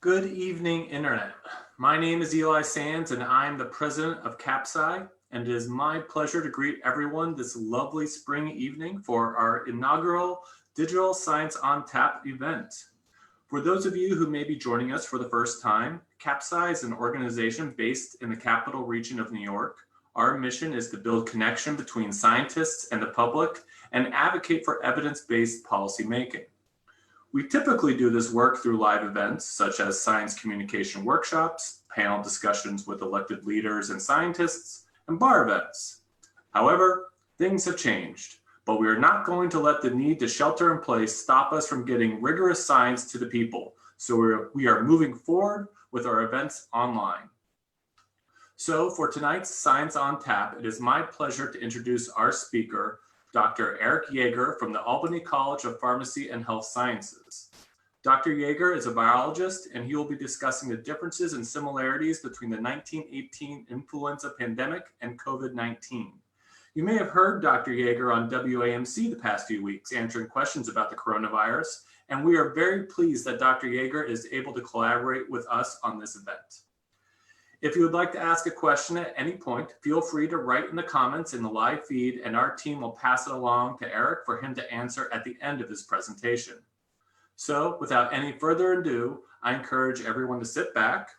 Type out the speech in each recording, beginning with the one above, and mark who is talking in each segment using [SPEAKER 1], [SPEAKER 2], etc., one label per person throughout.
[SPEAKER 1] Good evening, Internet. My name is Eli Sands, and I'm the president of CapSci, and it is my pleasure to greet everyone this lovely spring evening for our inaugural Digital Science on Tap event. For those of you who may be joining us for the first time, CapSci is an organization based in the capital region of New York. Our mission is to build connection between scientists and the public and advocate for evidence-based policymaking. We typically do this work through live events such as science communication workshops, panel discussions with elected leaders and scientists, and bar events. However, things have changed, but we are not going to let the need to shelter in place stop us from getting rigorous science to the people. So we are moving forward with our events online. So for tonight's Science on Tap, it is my pleasure to introduce our speaker, Dr. Eric Yager from the Albany College of Pharmacy and Health Sciences. Dr. Yager is a virologist, and he will be discussing the differences and similarities between the 1918 influenza pandemic and COVID-19. You may have heard Dr. Yager on WAMC the past few weeks answering questions about the coronavirus, and we are very pleased that Dr. Yager is able to collaborate with us on this event. If you would like to ask a question at any point, feel free to write in the comments in the live feed, and our team will pass it along to Eric for him to answer at the end of his presentation. So without any further ado, I encourage everyone to sit back,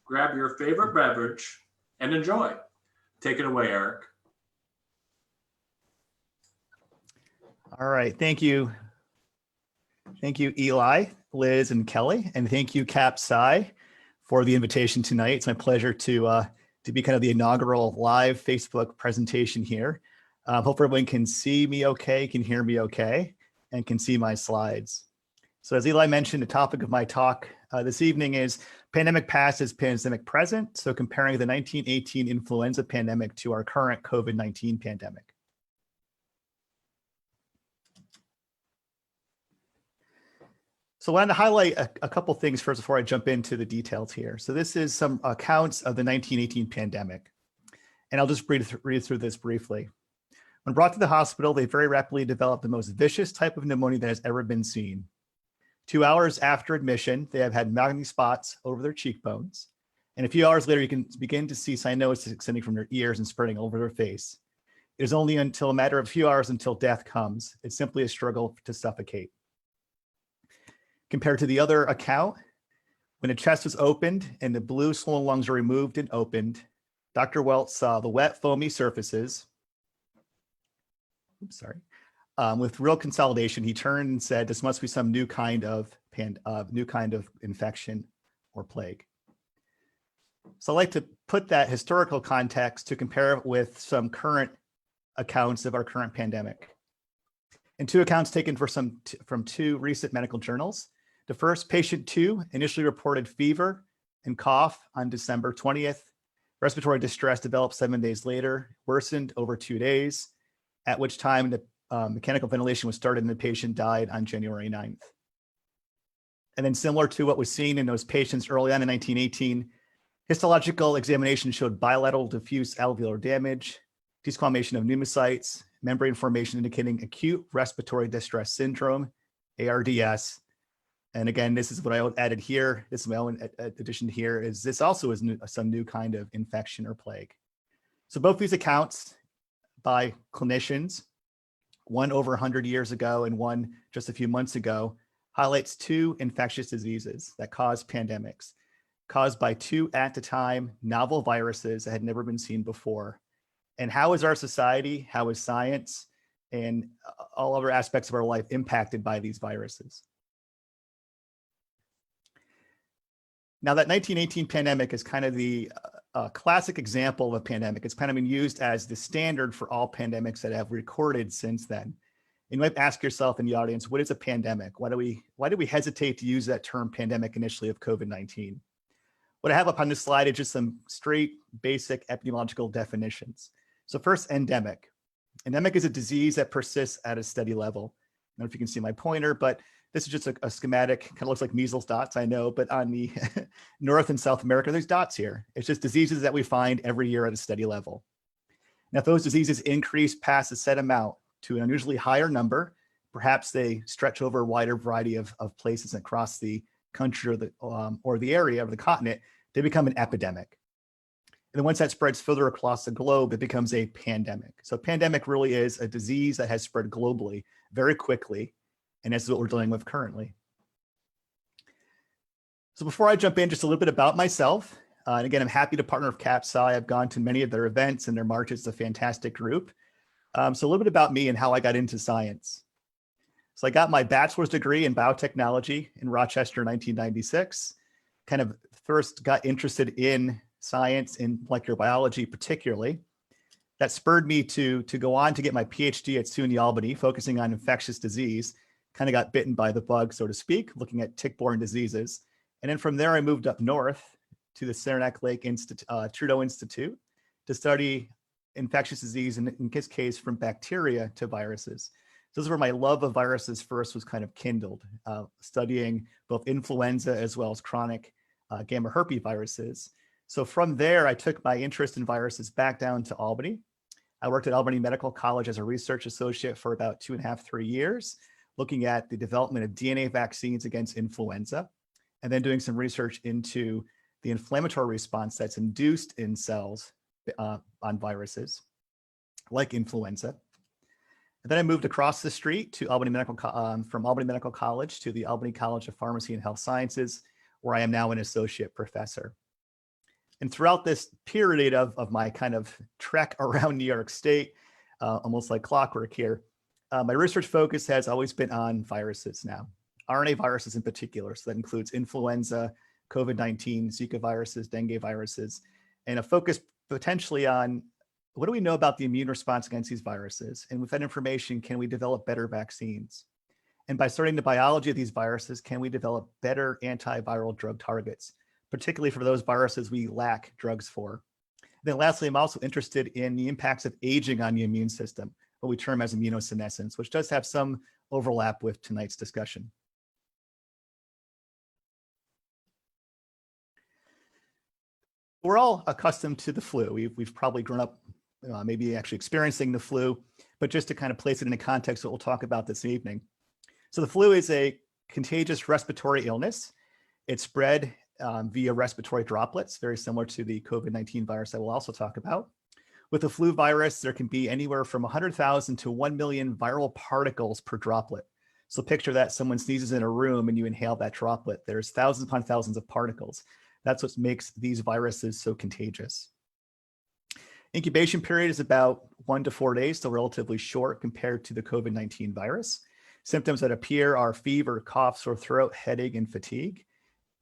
[SPEAKER 1] grab your favorite beverage, and enjoy. Take it away, Eric.
[SPEAKER 2] All right, thank you. Thank you, Eli, Liz, and Kelly, and thank you, CapSci, for the invitation tonight. It's my pleasure to be kind of the inaugural live Facebook presentation here. Hope everyone can see me okay, can hear me okay, and can see my slides. So as Eli mentioned, the topic of my talk this evening is pandemic past is pandemic present. So comparing the 1918 influenza pandemic to our current COVID-19 pandemic. So I wanted to highlight a couple things first before I jump into the details here. So this is some accounts of the 1918 pandemic, and I'll just read through this briefly. When brought to the hospital, they very rapidly developed the most vicious type of pneumonia that has ever been seen. 2 hours after admission, they have had magni spots over their cheekbones, and a few hours later, you can begin to see cyanosis extending from their ears and spreading over their face. It is only until a matter of a few hours until death comes. It's simply a struggle to suffocate. Compared to the other account, when the chest was opened and the blue swollen lungs were removed and opened, Dr. Welch saw the wet, foamy surfaces. With real consolidation, he turned and said, "This must be some new kind of infection or plague." So I'd like to put that historical context to compare it with some current accounts of our current pandemic. And two accounts taken from two recent medical journals. The first, patient 2 initially reported fever and cough on December 20th. Respiratory distress developed 7 days later, worsened over 2 days, at which time the mechanical ventilation was started and the patient died on January 9th. And then similar to what was seen in those patients early on in 1918, histological examination showed bilateral diffuse alveolar damage, desquamation of pneumocytes, membrane formation indicating acute respiratory distress syndrome, ARDS. And again, this is what I added here. This is my own addition here, is this also is some new kind of infection or plague. So both these accounts by clinicians, one over 100 years ago and one just a few months ago, highlights two infectious diseases that cause pandemics, caused by two at the time novel viruses that had never been seen before. And how is our society, how is science, and all other aspects of our life impacted by these viruses? Now that 1918 pandemic is kind of the classic example of a pandemic. It's kind of been used as the standard for all pandemics that have recorded since then. And you might ask yourself in the audience, what is a pandemic? Why do we hesitate to use that term pandemic initially of COVID-19? What I have up on this slide is just some straight basic epidemiological definitions. So first, endemic. Endemic is a disease that persists at a steady level. I don't know if you can see my pointer, but this is just a schematic, kind of looks like measles dots, I know, but on the North and South America, there's dots here. It's just diseases that we find every year at a steady level. Now, if those diseases increase past a set amount to an unusually higher number, perhaps they stretch over a wider variety of places across the country or the area of the continent, they become an epidemic. And then once that spreads further across the globe, it becomes a pandemic. So pandemic really is a disease that has spread globally very quickly. And this is what we're dealing with currently. So before I jump in, just a little bit about myself. And again, I'm happy to partner with CapSci. I've gone to many of their events and their marches. It's a fantastic group. So a little bit about me and how I got into science. So I got my bachelor's degree in biotechnology in Rochester in 1996. Kind of first got interested in science in molecular biology particularly. That spurred me to go on to get my PhD at SUNY Albany, focusing on infectious disease. Kind of got bitten by the bug, so to speak, looking at tick-borne diseases. And then from there, I moved up north to the Saranac Lake Trudeau Institute to study infectious disease, and in this case, from bacteria to viruses. So this is where my love of viruses first was kind of kindled, studying both influenza as well as chronic gamma herpes viruses. So from there, I took my interest in viruses back down to Albany. I worked at Albany Medical College as a research associate for about 2.5, 3 years, looking at the development of DNA vaccines against influenza, and then doing some research into the inflammatory response that's induced in cells on viruses like influenza. And then I moved across the street to Albany from Albany Medical College to the Albany College of Pharmacy and Health Sciences, where I am now an associate professor. And throughout this period of my kind of trek around New York State, almost like clockwork here, my research focus has always been on viruses now, RNA viruses in particular. So that includes influenza, COVID-19, Zika viruses, dengue viruses, and a focus potentially on what do we know about the immune response against these viruses? And with that information, can we develop better vaccines? And by studying the biology of these viruses, can we develop better antiviral drug targets, particularly for those viruses we lack drugs for? And then lastly, I'm also interested in the impacts of aging on the immune system, what we term as immunosenescence, which does have some overlap with tonight's discussion. We're all accustomed to the flu. We've probably grown up maybe actually experiencing the flu, but just to kind of place it in a context, what we'll talk about this evening. So the flu is a contagious respiratory illness. It's spread via respiratory droplets, very similar to the COVID-19 virus I will also talk about. With the flu virus, there can be anywhere from 100,000 to 1 million viral particles per droplet. So picture that someone sneezes in a room and you inhale that droplet. There's thousands upon thousands of particles. That's what makes these viruses so contagious. Incubation period is about 1 to 4 days, so relatively short compared to the COVID-19 virus. Symptoms that appear are fever, cough, sore throat, headache, and fatigue.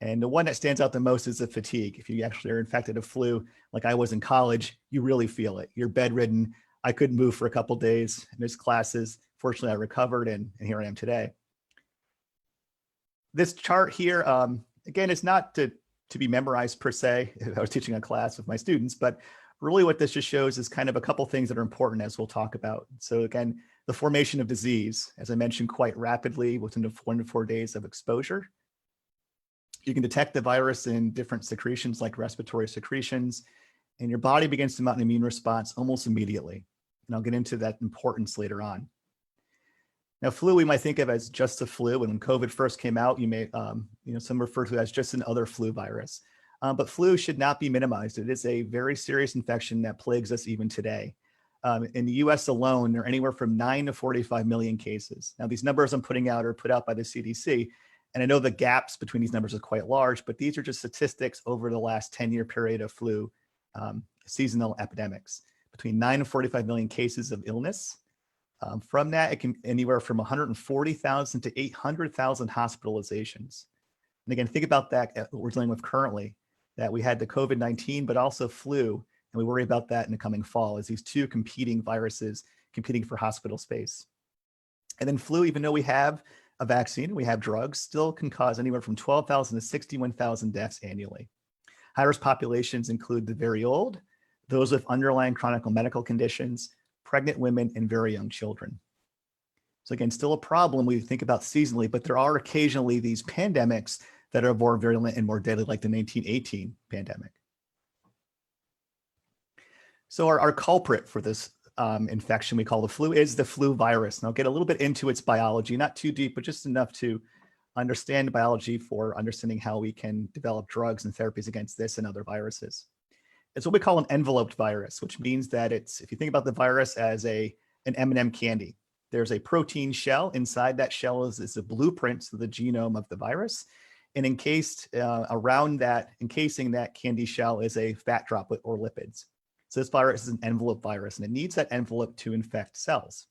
[SPEAKER 2] And the one that stands out the most is the fatigue. If you actually are infected with flu, like I was in college, you really feel it. You're bedridden. I couldn't move for a couple of days, missed classes. Fortunately, I recovered, and here I am today. This chart here, again, it's not to be memorized per se. I was teaching a class with my students, but really what this just shows is kind of a couple things that are important as we'll talk about. So again, the formation of disease, as I mentioned, quite rapidly within 1 to 4 days of exposure. You can detect the virus in different secretions like respiratory secretions, and your body begins to mount an immune response almost immediately. And I'll get into that importance later on. Now, flu we might think of as just the flu, and when COVID first came out, you may, some refer to it as just another flu virus. But flu should not be minimized. It is a very serious infection that plagues us even today. In the US alone, there are anywhere from 9 to 45 million cases. Now, these numbers I'm putting out are put out by the CDC, and I know the gaps between these numbers are quite large, but these are just statistics over the last 10-year period of flu seasonal epidemics. Between 9 and 45 million cases of illness. From that, it can anywhere from 140,000 to 800,000 hospitalizations. And again, think about that, what we're dealing with currently, that we had the COVID-19, but also flu, and we worry about that in the coming fall as these two competing viruses competing for hospital space. And then flu, even though we have a vaccine, we have drugs, still can cause anywhere from 12,000 to 61,000 deaths annually. High-risk populations include the very old, those with underlying chronic medical conditions, pregnant women, and very young children. So again, still a problem we think about seasonally, but there are occasionally these pandemics that are more virulent and more deadly, like the 1918 pandemic. So our culprit for this infection we call the flu is the flu virus. And I'll get a little bit into its biology, not too deep, but just enough to understand biology for understanding how we can develop drugs and therapies against this and other viruses. It's what we call an enveloped virus, which means that it's, if you think about the virus as an M&M candy, there's a protein shell. Inside that shell is a blueprint of the genome of the virus. And encased around that, encasing that candy shell is a fat droplet or lipids. So this virus is an envelope virus, and it needs that envelope to infect cells.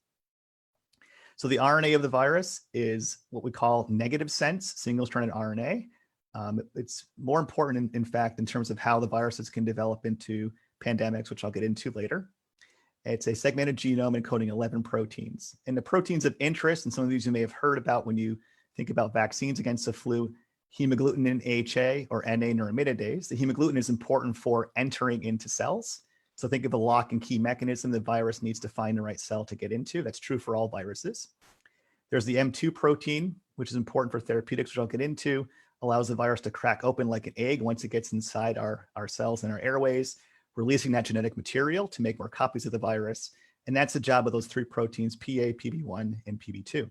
[SPEAKER 2] So the RNA of the virus is what we call negative sense single-stranded RNA. It's more important, in fact, in terms of how the viruses can develop into pandemics, which I'll get into later. It's a segmented genome encoding 11 proteins. And the proteins of interest, and some of these you may have heard about when you think about vaccines against the flu, hemagglutinin HA or NA neuraminidase. The hemagglutinin is important for entering into cells. So think of a lock and key mechanism the virus needs to find the right cell to get into. That's true for all viruses. There's the M2 protein, which is important for therapeutics, which I'll get into, allows the virus to crack open like an egg once it gets inside our cells and our airways, releasing that genetic material to make more copies of the virus. And that's the job of those three proteins, PA, PB1, and PB2.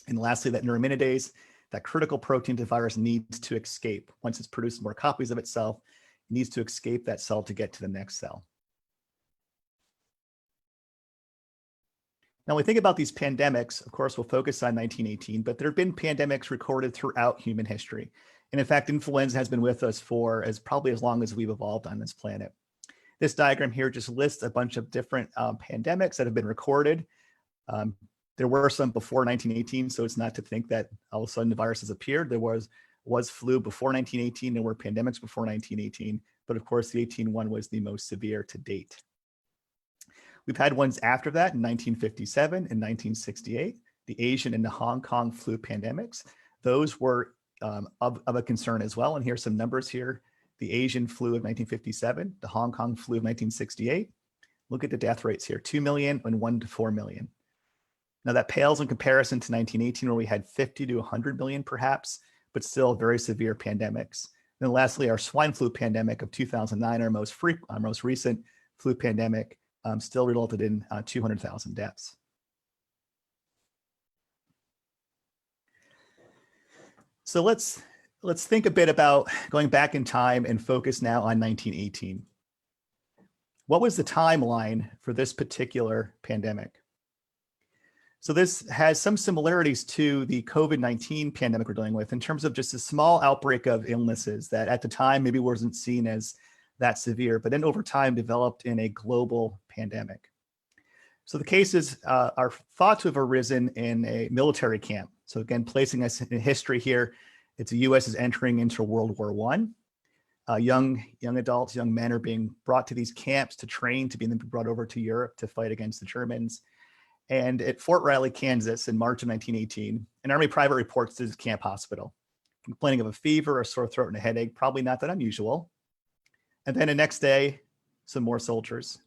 [SPEAKER 2] And lastly, that neuraminidase, that critical protein the virus needs to escape. Once it's produced more copies of itself, it needs to escape that cell to get to the next cell. Now, when we think about these pandemics, of course, we'll focus on 1918, but there have been pandemics recorded throughout human history. And in fact, influenza has been with us for probably as long as we've evolved on this planet. This diagram here just lists a bunch of different pandemics that have been recorded. There were some before 1918, so it's not to think that all of a sudden the virus has appeared. There was flu before 1918, there were pandemics before 1918, but of course the 18 one was the most severe to date. We've had ones after that in 1957 and 1968, the Asian and the Hong Kong flu pandemics. Those were of a concern as well. And here's some numbers here. The Asian flu of 1957, the Hong Kong flu of 1968. Look at the death rates here, 2 million and 1 to 4 million. Now that pales in comparison to 1918, where we had 50 to 100 million perhaps, but still very severe pandemics. And then lastly, our swine flu pandemic of 2009, our most recent flu pandemic, still resulted in 200,000 deaths. So let's think a bit about going back in time and focus now on 1918. What was the timeline for this particular pandemic? So this has some similarities to the COVID-19 pandemic we're dealing with in terms of just a small outbreak of illnesses that at the time maybe wasn't seen as that severe, but then over time developed in a global pandemic. So the cases are thought to have arisen in a military camp. So again, placing us in history here, it's the US is entering into World War I. Young adults, young men are being brought to these camps to train to be brought over to Europe to fight against the Germans. And at Fort Riley, Kansas in March of 1918, an Army private reports to his camp hospital, complaining of a fever, a sore throat, and a headache, probably not that unusual. And then the next day, some more soldiers.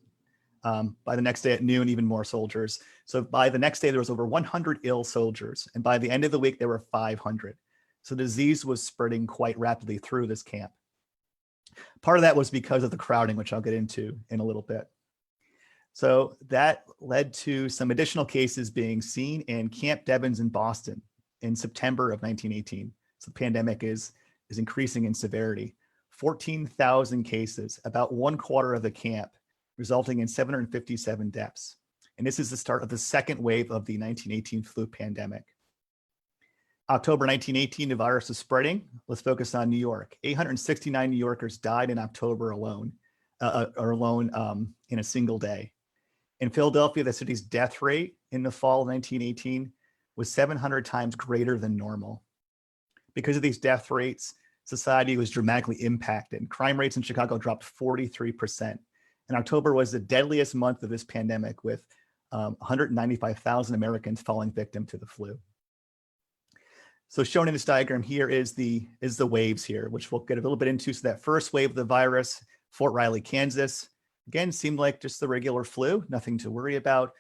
[SPEAKER 2] By the next day at noon, even more soldiers. So by the next day, there was over 100 ill soldiers. And by the end of the week, there were 500. So the disease was spreading quite rapidly through this camp. Part of that was because of the crowding, which I'll get into in a little bit. So that led to some additional cases being seen in Camp Devens in Boston in September of 1918. So the pandemic is increasing in severity. 14,000 cases, about 1/4 of the camp, resulting in 757 deaths. And this is the start of the second wave of the 1918 flu pandemic. October 1918, the virus is spreading. Let's focus on New York. 869 New Yorkers died in October alone, in a single day. In Philadelphia, the city's death rate in the fall of 1918 was 700 times greater than normal. Because of these death rates, society was dramatically impacted. Crime rates in Chicago dropped 43%. And October was the deadliest month of this pandemic, with 195,000 Americans falling victim to the flu. So shown in this diagram here is the waves here, which we'll get a little bit into. So that first wave of the virus, Fort Riley, Kansas, again, seemed like just the regular flu, nothing to worry about.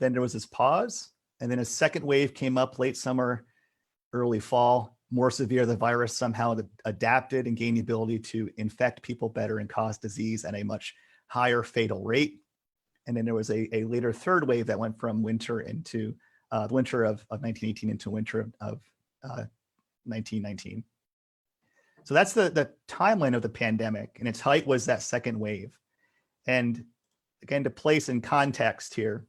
[SPEAKER 2] Then there was this pause, and then a second wave came up late summer, early fall, more severe. The virus somehow adapted and gained the ability to infect people better and cause disease at a much higher fatal rate. And then there was a later third wave that went from winter into the winter of 1918 into winter of 1919. So that's the timeline of the pandemic, and its height was that second wave. And again, to place in context here,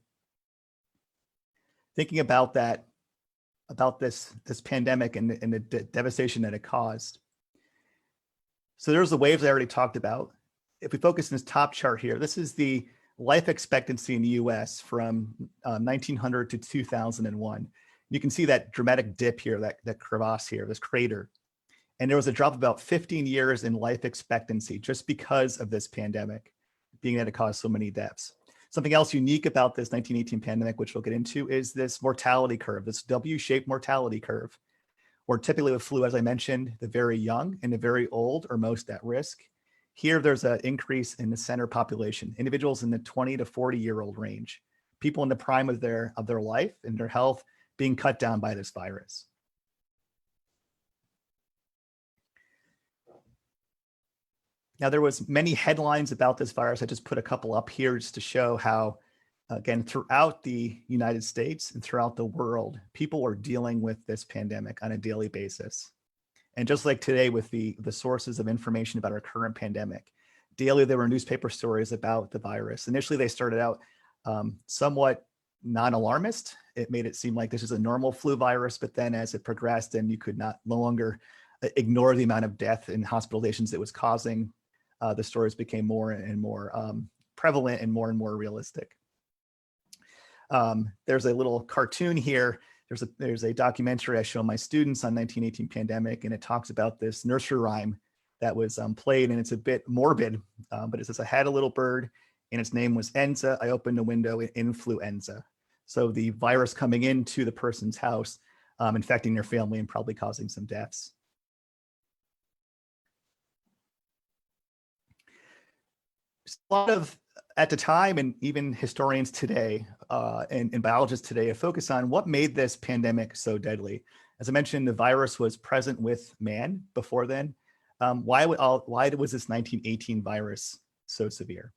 [SPEAKER 2] thinking about that, about this pandemic and the devastation that it caused. So there's the waves I already talked about. If we focus on this top chart here, this is the life expectancy in the US from 1900 to 2001. You can see that dramatic dip here, that crevasse here, this crater. And there was a drop of about 15 years in life expectancy just because of this pandemic, being that it caused so many deaths. Something else unique about this 1918 pandemic, which we'll get into, is this mortality curve, this W-shaped mortality curve, where typically with flu, as I mentioned, the very young and the very old are most at risk. Here, there's an increase in the center population, individuals in the 20 to 40-year-old range, people in the prime of their life and their health being cut down by this virus. Now, there was many headlines about this virus. I just put a couple up here just to show how, again, throughout the United States and throughout the world, people were dealing with this pandemic on a daily basis. And just like today with the sources of information about our current pandemic, daily there were newspaper stories about the virus. Initially, they started out somewhat non-alarmist. It made it seem like this is a normal flu virus, but then as it progressed and you could no longer ignore the amount of death and hospitalizations it was causing, the stories became more and more prevalent and more realistic. There's a little cartoon here. There's a documentary I show my students on 1918 pandemic, and it talks about this nursery rhyme that was played, and it's a bit morbid, but it says, I had a little bird and its name was Enza. I opened a window, influenza. So the virus coming into the person's house, infecting their family and probably causing some deaths. A lot of, at the time, and even historians today and biologists today, have focused on what made this pandemic so deadly. As I mentioned, the virus was present with man before then. Why was this 1918 virus so severe?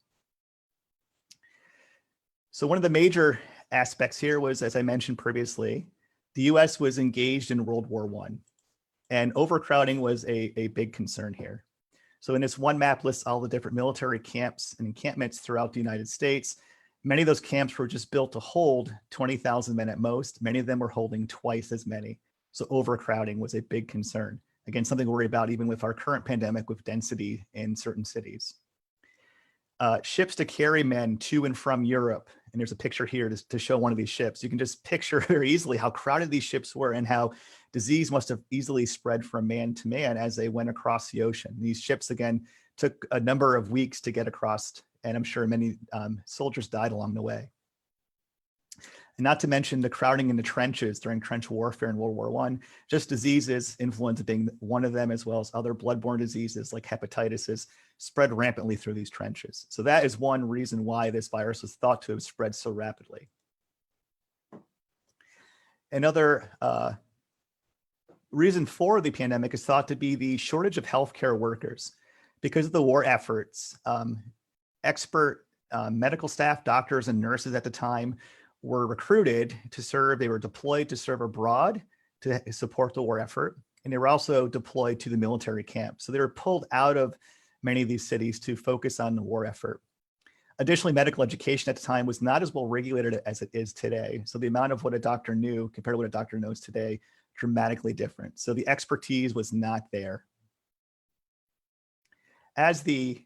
[SPEAKER 2] So one of the major aspects here was, as I mentioned previously, the US was engaged in World War I, and overcrowding was a big concern here. So in this one map lists all the different military camps and encampments throughout the United States. Many of those camps were just built to hold 20,000 men at most. Many of them were holding twice as many. So overcrowding was a big concern. Again, something to worry about even with our current pandemic with density in certain cities. Ships to carry men to and from Europe. And there's a picture here to show one of these ships. You can just picture very easily how crowded these ships were and how disease must have easily spread from man to man as they went across the ocean. These ships, again, took a number of weeks to get across, and I'm sure many soldiers died along the way. And not to mention the crowding in the trenches during trench warfare in World War I, just diseases, influenza being one of them, as well as other bloodborne diseases like hepatitis, spread rampantly through these trenches. So that is one reason why this virus was thought to have spread so rapidly. Another reason for the pandemic is thought to be the shortage of healthcare workers. Because of the war efforts, expert medical staff, doctors and nurses at the time were recruited to serve. They were deployed to serve abroad to support the war effort. And they were also deployed to the military camp. So they were pulled out of many of these cities to focus on the war effort. Additionally, medical education at the time was not as well regulated as it is today. So the amount of what a doctor knew compared to what a doctor knows today, dramatically different. So the expertise was not there. As the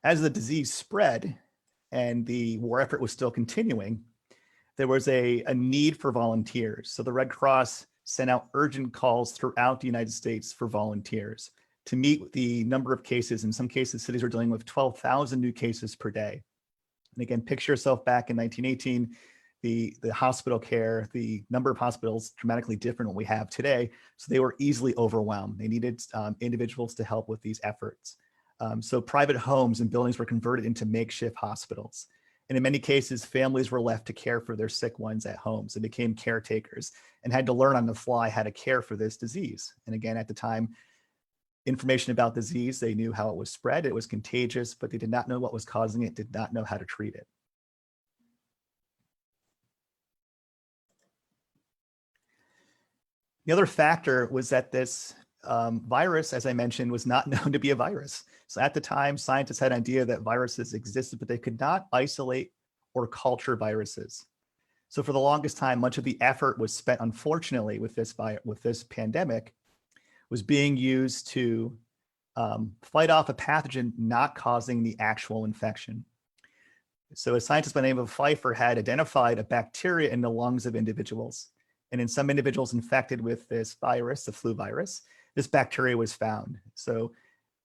[SPEAKER 2] disease spread and the war effort was still continuing, there was a need for volunteers. So the Red Cross sent out urgent calls throughout the United States for volunteers to meet the number of cases. In some cases, cities were dealing with 12,000 new cases per day. And again, picture yourself back in 1918, the hospital care, the number of hospitals dramatically different than what we have today. So they were easily overwhelmed. They needed individuals to help with these efforts. So private homes and buildings were converted into makeshift hospitals. And in many cases, families were left to care for their sick ones at home. So they became caretakers and had to learn on the fly how to care for this disease. And again, at the time, information about disease, they knew how it was spread, it was contagious, but they did not know what was causing it, did not know how to treat it. The other factor was that this virus, as I mentioned, was not known to be a virus. So at the time, scientists had an idea that viruses existed, but they could not isolate or culture viruses. So for the longest time, much of the effort was spent, unfortunately, with this pandemic, was being used to fight off a pathogen not causing the actual infection. So a scientist by the name of Pfeiffer had identified a bacteria in the lungs of individuals. And in some individuals infected with this virus, the flu virus, this bacteria was found. So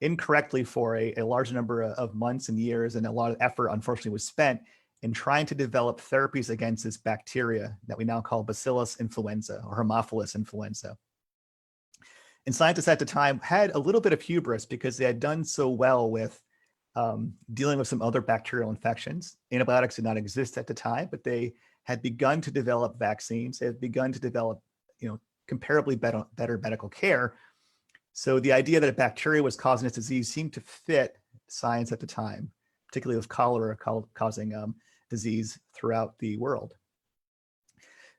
[SPEAKER 2] incorrectly for a large number of months and years, and a lot of effort, unfortunately, was spent in trying to develop therapies against this bacteria that we now call Bacillus influenza or Haemophilus influenza. And scientists at the time had a little bit of hubris because they had done so well with dealing with some other bacterial infections. Antibiotics did not exist at the time, but they had begun to develop vaccines. They had begun to develop, comparably better medical care. So the idea that a bacteria was causing this disease seemed to fit science at the time, particularly with cholera causing disease throughout the world.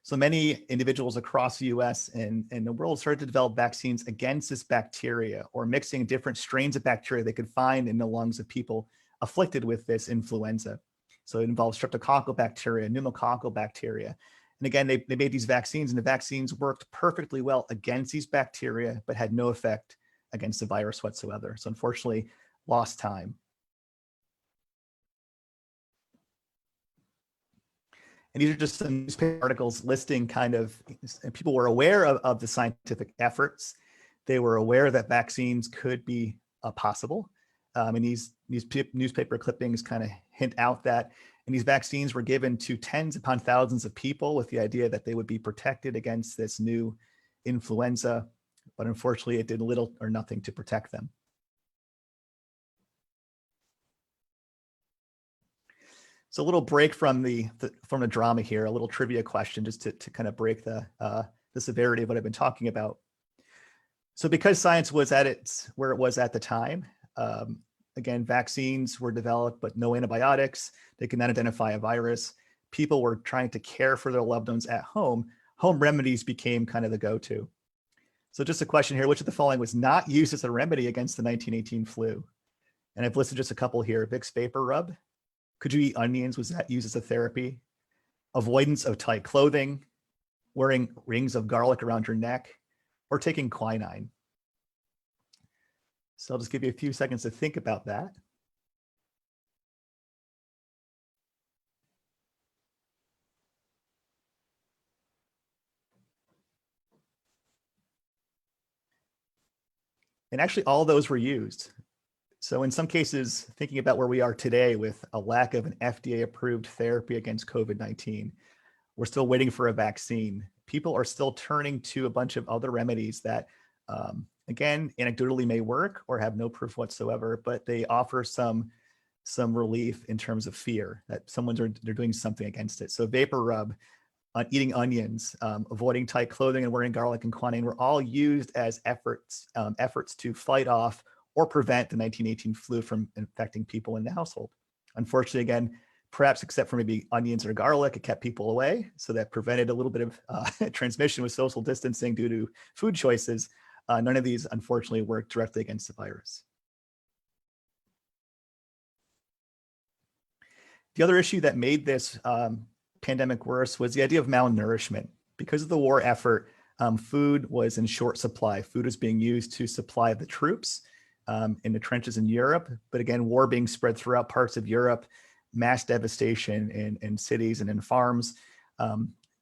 [SPEAKER 2] So many individuals across the US and the world started to develop vaccines against this bacteria, or mixing different strains of bacteria they could find in the lungs of people afflicted with this influenza. So it involves streptococcal bacteria, pneumococcal bacteria. And again, they made these vaccines, and the vaccines worked perfectly well against these bacteria, but had no effect against the virus whatsoever. So unfortunately, lost time. And these are just some newspaper articles listing and people were aware of the scientific efforts. They were aware that vaccines could be possible. And these newspaper clippings kind of hint out that, and these vaccines were given to tens upon thousands of people with the idea that they would be protected against this new influenza. But unfortunately, it did little or nothing to protect them. So a little break from the drama here, a little trivia question just to kind of break the severity of what I've been talking about. So because science was at where it was at the time, again, vaccines were developed, but no antibiotics. They could not identify a virus. People were trying to care for their loved ones at home. Home remedies became kind of the go-to. So just a question here, which of the following was not used as a remedy against the 1918 flu? And I've listed just a couple here. Vicks Vapor Rub. Could you eat onions? Was that used as a therapy? Avoidance of tight clothing, wearing rings of garlic around your neck, or taking quinine? So I'll just give you a few seconds to think about that. And actually all those were used. So in some cases, thinking about where we are today with a lack of an FDA-approved therapy against COVID-19, we're still waiting for a vaccine. People are still turning to a bunch of other remedies that, again, anecdotally may work or have no proof whatsoever, but they offer some relief in terms of fear that they're doing something against it. So vapor rub, eating onions, avoiding tight clothing, and wearing garlic and quinine were all used as efforts to fight off or prevent the 1918 flu from infecting people in the household. Unfortunately, again, perhaps except for maybe onions or garlic, it kept people away. So that prevented a little bit of transmission with social distancing due to food choices. None of these, unfortunately, worked directly against the virus. The other issue that made this pandemic worse was the idea of malnourishment. Because of the war effort, food was in short supply. Food was being used to supply the troops in the trenches in Europe. But again, war being spread throughout parts of Europe, mass devastation in cities and in farms.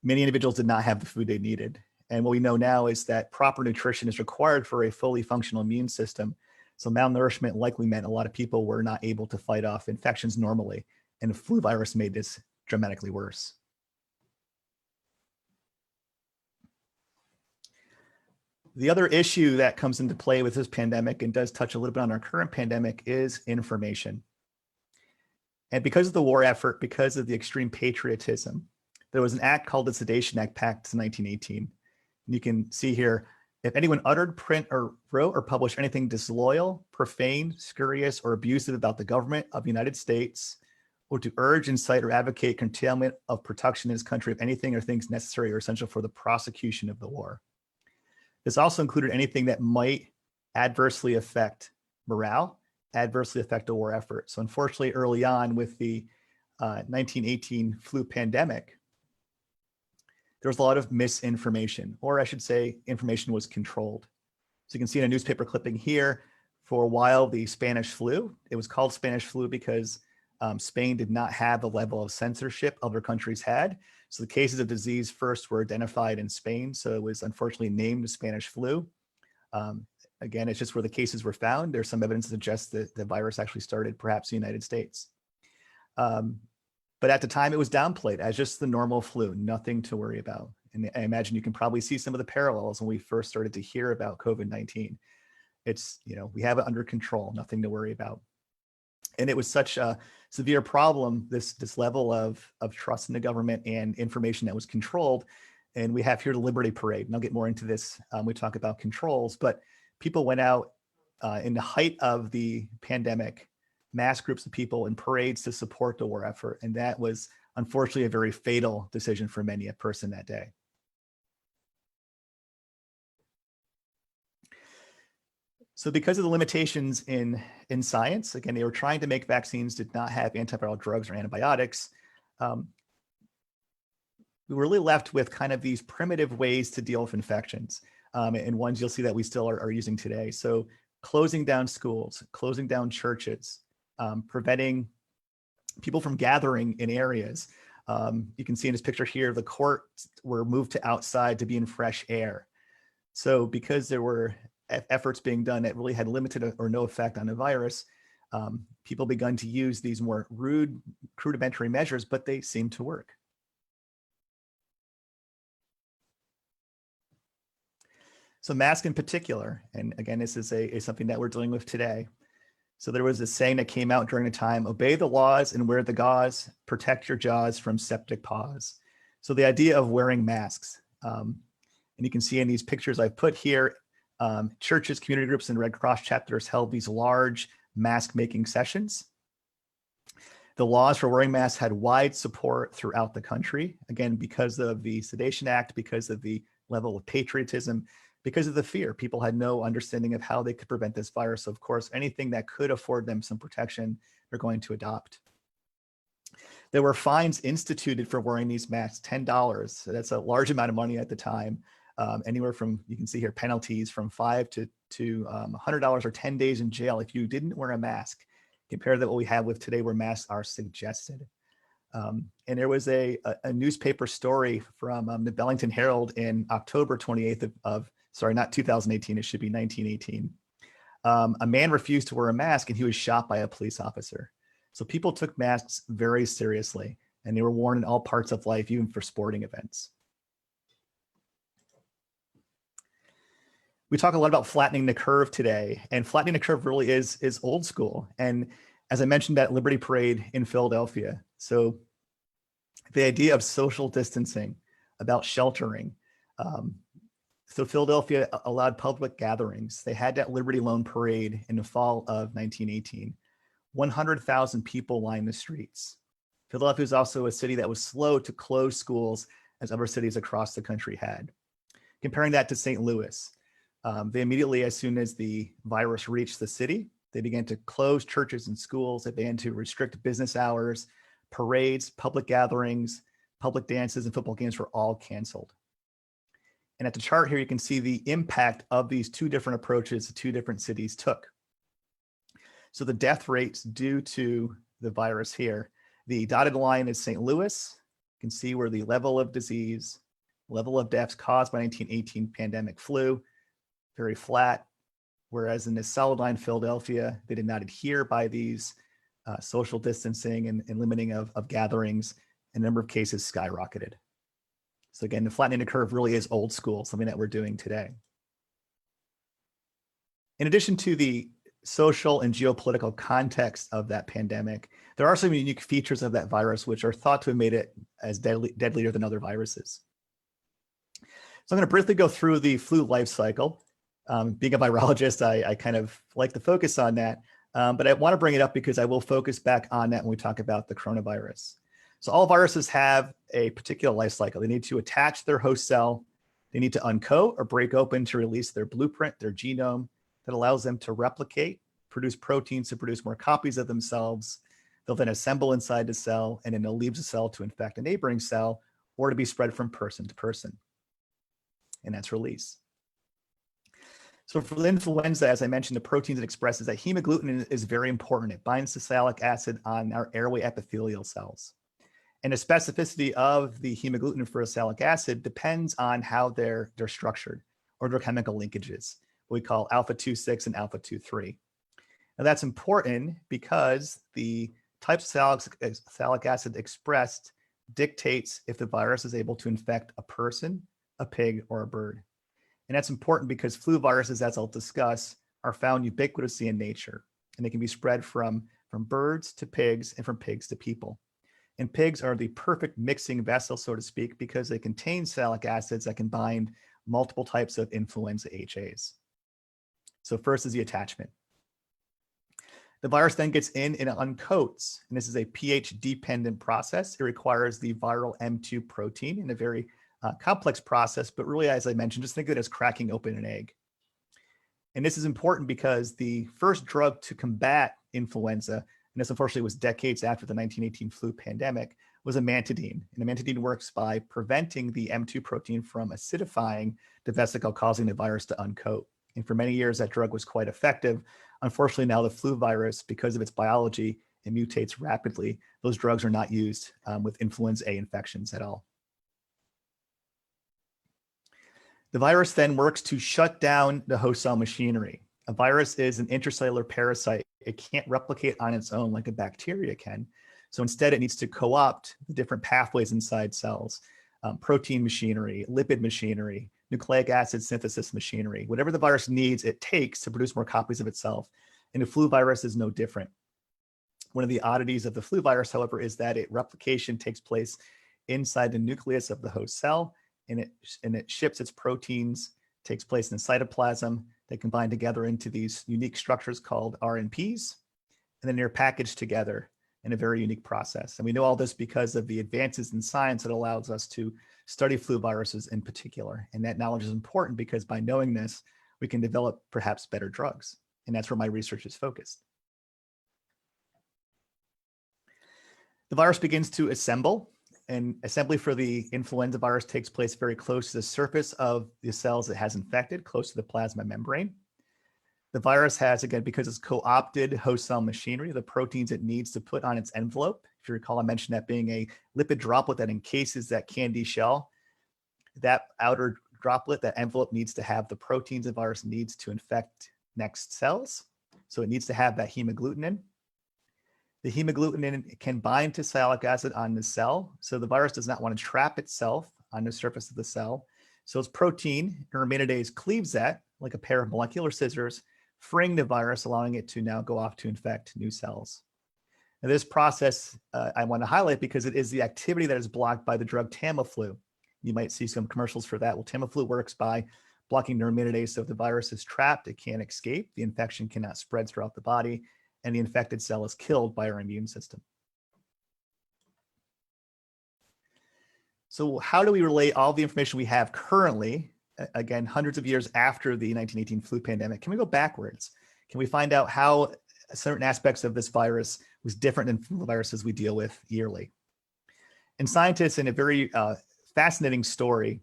[SPEAKER 2] Many individuals did not have the food they needed. And what we know now is that proper nutrition is required for a fully functional immune system. So malnourishment likely meant a lot of people were not able to fight off infections normally. And the flu virus made this dramatically worse. The other issue that comes into play with this pandemic and does touch a little bit on our current pandemic is information. And because of the war effort, because of the extreme patriotism, there was an act called the Sedation Act passed in 1918. And you can see here, if anyone uttered, print, or wrote or published anything disloyal, profane, scurrilous, or abusive about the government of the United States, or to urge, incite, or advocate curtailment of production in his country of anything or things necessary or essential for the prosecution of the war. This also included anything that might adversely affect morale, adversely affect the war effort. So unfortunately, early on with the 1918 flu pandemic, there was a lot of misinformation, or I should say information was controlled. So you can see in a newspaper clipping here, for a while, the Spanish flu, it was called Spanish flu because Spain did not have the level of censorship other countries had. So the cases of disease first were identified in Spain. So it was unfortunately named Spanish flu. Again, it's just where the cases were found. There's some evidence to suggest that the virus actually started perhaps in the United States. But at the time it was downplayed as just the normal flu, nothing to worry about. And I imagine you can probably see some of the parallels when we first started to hear about COVID-19. It's, we have it under control, nothing to worry about. And it was such a severe problem, this level of trust in the government and information that was controlled. And we have here the Liberty Parade, and I'll get more into this when we talk about controls, but people went out in the height of the pandemic, mass groups of people in parades to support the war effort. And that was unfortunately a very fatal decision for many a person that day. So because of the limitations in science, again, they were trying to make vaccines, did not have antiviral drugs or antibiotics. We were really left with kind of these primitive ways to deal with infections, and ones you'll see that we still are using today. So closing down schools, closing down churches, preventing people from gathering in areas. You can see in this picture here, the courts were moved to outside to be in fresh air. So because there were efforts being done that really had limited or no effect on the virus, people begun to use these more rude, rudimentary measures, but they seem to work. So masks in particular, and again, this is something that we're dealing with today. So there was a saying that came out during the time, obey the laws and wear the gauze, protect your jaws from septic paws. So the idea of wearing masks, and you can see in these pictures I've put here, churches, community groups, and Red Cross chapters held these large mask making sessions. The laws for wearing masks had wide support throughout the country, again, because of the Sedation Act, because of the level of patriotism, because of the fear. People had no understanding of how they could prevent this virus. So of course, anything that could afford them some protection, they're going to adopt. There were fines instituted for wearing these masks, $10. So that's a large amount of money at the time. Anywhere from, you can see here, penalties from $5 to $100 or 10 days in jail if you didn't wear a mask. Compare that what we have with today where masks are suggested. And there was a newspaper story from the Bellington Herald in October 28th sorry, not 2018, it should be 1918. A man refused to wear a mask and he was shot by a police officer. So people took masks very seriously and they were worn in all parts of life, even for sporting events. We talk a lot about flattening the curve today, and flattening the curve really is old school. And as I mentioned, that Liberty Parade in Philadelphia. So the idea of social distancing, about sheltering. So Philadelphia allowed public gatherings. They had that Liberty Loan Parade in the fall of 1918. 100,000 people lined the streets. Philadelphia is also a city that was slow to close schools as other cities across the country had. Comparing that to St. Louis, they immediately, as soon as the virus reached the city, they began to close churches and schools. They began to restrict business hours, parades, public gatherings, public dances, and football games were all canceled. And at the chart here, you can see the impact of these two different approaches the two different cities took. So the death rates due to the virus here, the dotted line is St. Louis. You can see where the level of disease, level of deaths caused by 1918 pandemic flu, very flat. Whereas in this solid line, Philadelphia, they did not adhere by these social distancing and limiting of gatherings, and the number of cases skyrocketed. So again, the flattening the curve really is old school, something that we're doing today. In addition to the social and geopolitical context of that pandemic, there are some unique features of that virus which are thought to have made it as deadlier than other viruses. So I'm going to briefly go through the flu life cycle. Being a virologist, I kind of like to focus on that, but I want to bring it up because I will focus back on that when we talk about the coronavirus. So all viruses have a particular life cycle. They need to attach their host cell, They need to uncoat or break open to release their blueprint, their genome that allows them to replicate, produce proteins to produce more copies of themselves. They'll then assemble inside the cell, and then they'll leave the cell to infect a neighboring cell or to be spread from person to person. And that's release. So for the influenza, as I mentioned, the proteins it expresses, that hemagglutinin is very important. It binds to sialic acid on our airway epithelial cells. And the specificity of the hemagglutinin for sialic acid depends on how they're structured, or their chemical linkages, what we call alpha-2,6 and alpha-2,3. Now that's important because the types of sialic acid expressed dictates if the virus is able to infect a person, a pig, or a bird. And that's important because flu viruses, as I'll discuss, are found ubiquitously in nature, and they can be spread from birds to pigs and from pigs to people. And pigs are the perfect mixing vessel, so to speak, because they contain sialic acids that can bind multiple types of influenza HAs. So first is the attachment. The virus then gets in and it uncoats, and this is a pH-dependent process. It requires the viral M2 protein in a very complex process, but really, as I mentioned, just think of it as cracking open an egg. And this is important because the first drug to combat influenza, and this unfortunately was decades after the 1918 flu pandemic, was amantadine. And amantadine works by preventing the M2 protein from acidifying the vesicle, causing the virus to uncoat. And for many years, that drug was quite effective. Unfortunately, now the flu virus, because of its biology, it mutates rapidly. Those drugs are not used with influenza A infections at all. The virus then works to shut down the host cell machinery. A virus is an intracellular parasite. It can't replicate on its own like a bacteria can. So instead, it needs to co-opt the different pathways inside cells, protein machinery, lipid machinery, nucleic acid synthesis machinery. Whatever the virus needs, it takes to produce more copies of itself. And the flu virus is no different. One of the oddities of the flu virus, however, is that replication takes place inside the nucleus of the host cell, and it ships its proteins, takes place in the cytoplasm. They combine together into these unique structures called RNPs, and then they're packaged together in a very unique process. And we know all this because of the advances in science that allows us to study flu viruses in particular. And that knowledge is important because by knowing this, we can develop perhaps better drugs. And that's where my research is focused. The virus begins to assemble, and assembly for the influenza virus takes place very close to the surface of the cells it has infected, close to the plasma membrane. The virus has, again, because it's co-opted host cell machinery, the proteins it needs to put on its envelope. If you recall, I mentioned that being a lipid droplet that encases that candy shell. That outer droplet, that envelope, needs to have the proteins the virus needs to infect next cells. So it needs to have that hemagglutinin. The hemagglutinin can bind to sialic acid on the cell. So the virus does not want to trap itself on the surface of the cell. So its protein, neuraminidase, cleaves that like a pair of molecular scissors, freeing the virus, allowing it to now go off to infect new cells. Now, this process I want to highlight because it is the activity that is blocked by the drug Tamiflu. You might see some commercials for that. Well, Tamiflu works by blocking neuraminidase. So if the virus is trapped, it can't escape. The infection cannot spread throughout the body, and the infected cell is killed by our immune system. So how do we relate all the information we have currently, again, hundreds of years after the 1918 flu pandemic? Can we go backwards? Can we find out how certain aspects of this virus was different than flu viruses we deal with yearly? And scientists, in a very fascinating story,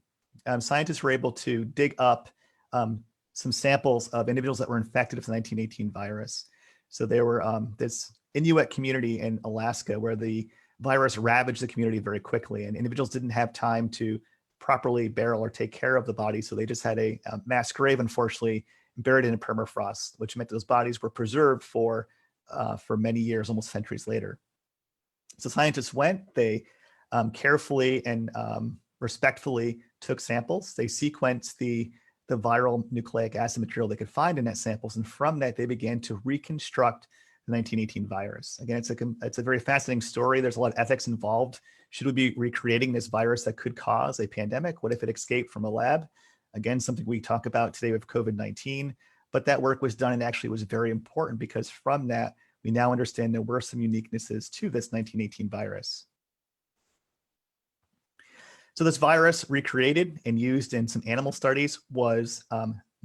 [SPEAKER 2] scientists were able to dig up some samples of individuals that were infected with the 1918 virus. So there were this Inuit community in Alaska where the virus ravaged the community very quickly, and individuals didn't have time to properly burial or take care of the body. So they just had a mass grave, unfortunately, buried in permafrost, which meant those bodies were preserved for many years, almost centuries later. So scientists went, they carefully and respectfully took samples. They sequenced the viral nucleic acid material they could find in that samples. And from that, they began to reconstruct the 1918 virus. Again, it's a very fascinating story. There's a lot of ethics involved. Should we be recreating this virus that could cause a pandemic? What if it escaped from a lab? Again, something we talk about today with COVID-19, but that work was done and actually was very important because from that, we now understand there were some uniquenesses to this 1918 virus. So this virus recreated and used in some animal studies was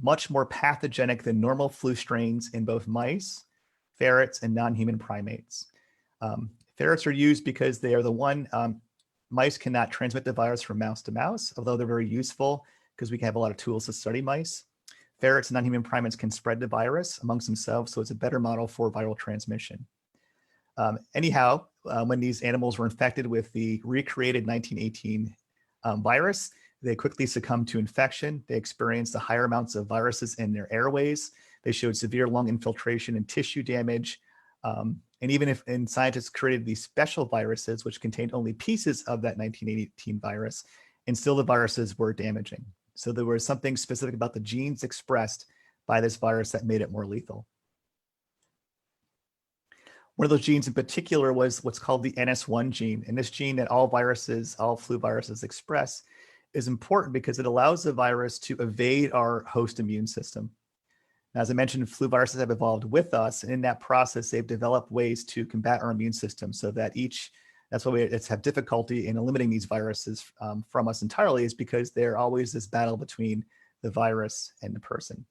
[SPEAKER 2] much more pathogenic than normal flu strains in both mice, ferrets, and non-human primates. Ferrets are used because they are the one, mice cannot transmit the virus from mouse to mouse, although they're very useful because we can have a lot of tools to study mice. Ferrets and non-human primates can spread the virus amongst themselves, so it's a better model for viral transmission. Anyhow, when these animals were infected with the recreated 1918 virus, they quickly succumbed to infection. They experienced the higher amounts of viruses in their airways. They showed severe lung infiltration and tissue damage. And even if scientists created these special viruses, which contained only pieces of that 1918 virus, and still the viruses were damaging. So there was something specific about the genes expressed by this virus that made it more lethal. One of those genes in particular was what's called the NS1 gene. And this gene that all flu viruses express is important because it allows the virus to evade our host immune system. As I mentioned, flu viruses have evolved with us, and in that process, they've developed ways to combat our immune system so that that's why we have difficulty in eliminating these viruses from us entirely, is because they're always this battle between the virus and the person.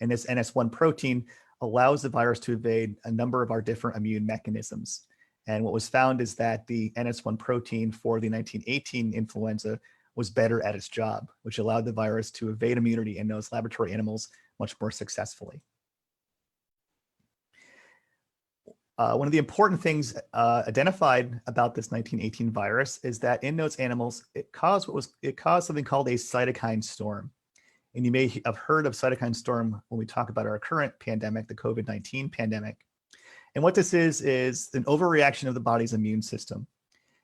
[SPEAKER 2] And this NS1 protein allows the virus to evade a number of our different immune mechanisms. And what was found is that the NS1 protein for the 1918 influenza was better at its job, which allowed the virus to evade immunity in those laboratory animals much more successfully. One of the important things identified about this 1918 virus is that in those animals, it caused something called a cytokine storm. And you may have heard of cytokine storm when we talk about our current pandemic, the COVID-19 pandemic. And what this is an overreaction of the body's immune system.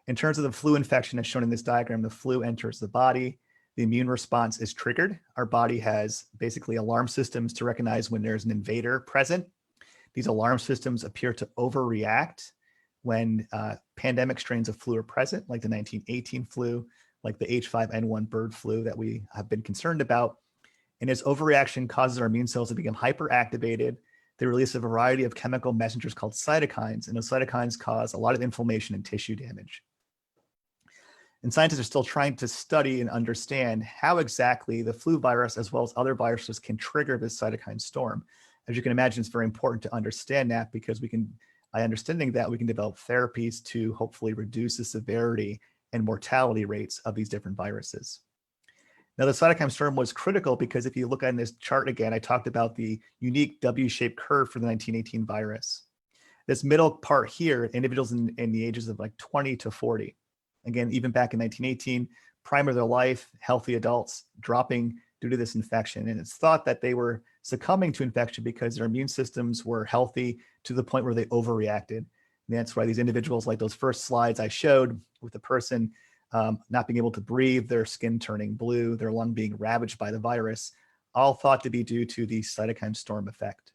[SPEAKER 2] In terms of the flu infection, as shown in this diagram, the flu enters the body, the immune response is triggered. Our body has basically alarm systems to recognize when there's an invader present. These alarm systems appear to overreact when pandemic strains of flu are present, like the 1918 flu, like the H5N1 bird flu that we have been concerned about. And this overreaction causes our immune cells to become hyperactivated. They release a variety of chemical messengers called cytokines, and those cytokines cause a lot of inflammation and tissue damage. And scientists are still trying to study and understand how exactly the flu virus, as well as other viruses, can trigger this cytokine storm. As you can imagine, it's very important to understand that, because by understanding that, we can develop therapies to hopefully reduce the severity and mortality rates of these different viruses. Now, the cytokine storm was critical because if you look at this chart again, I talked about the unique W-shaped curve for the 1918 virus. This middle part here, individuals in the ages of like 20 to 40. Again, even back in 1918, prime of their life, healthy adults dropping due to this infection. And it's thought that they were succumbing to infection because their immune systems were healthy to the point where they overreacted. And that's why these individuals, like those first slides I showed with the person not being able to breathe, their skin turning blue, their lung being ravaged by the virus, all thought to be due to the cytokine storm effect.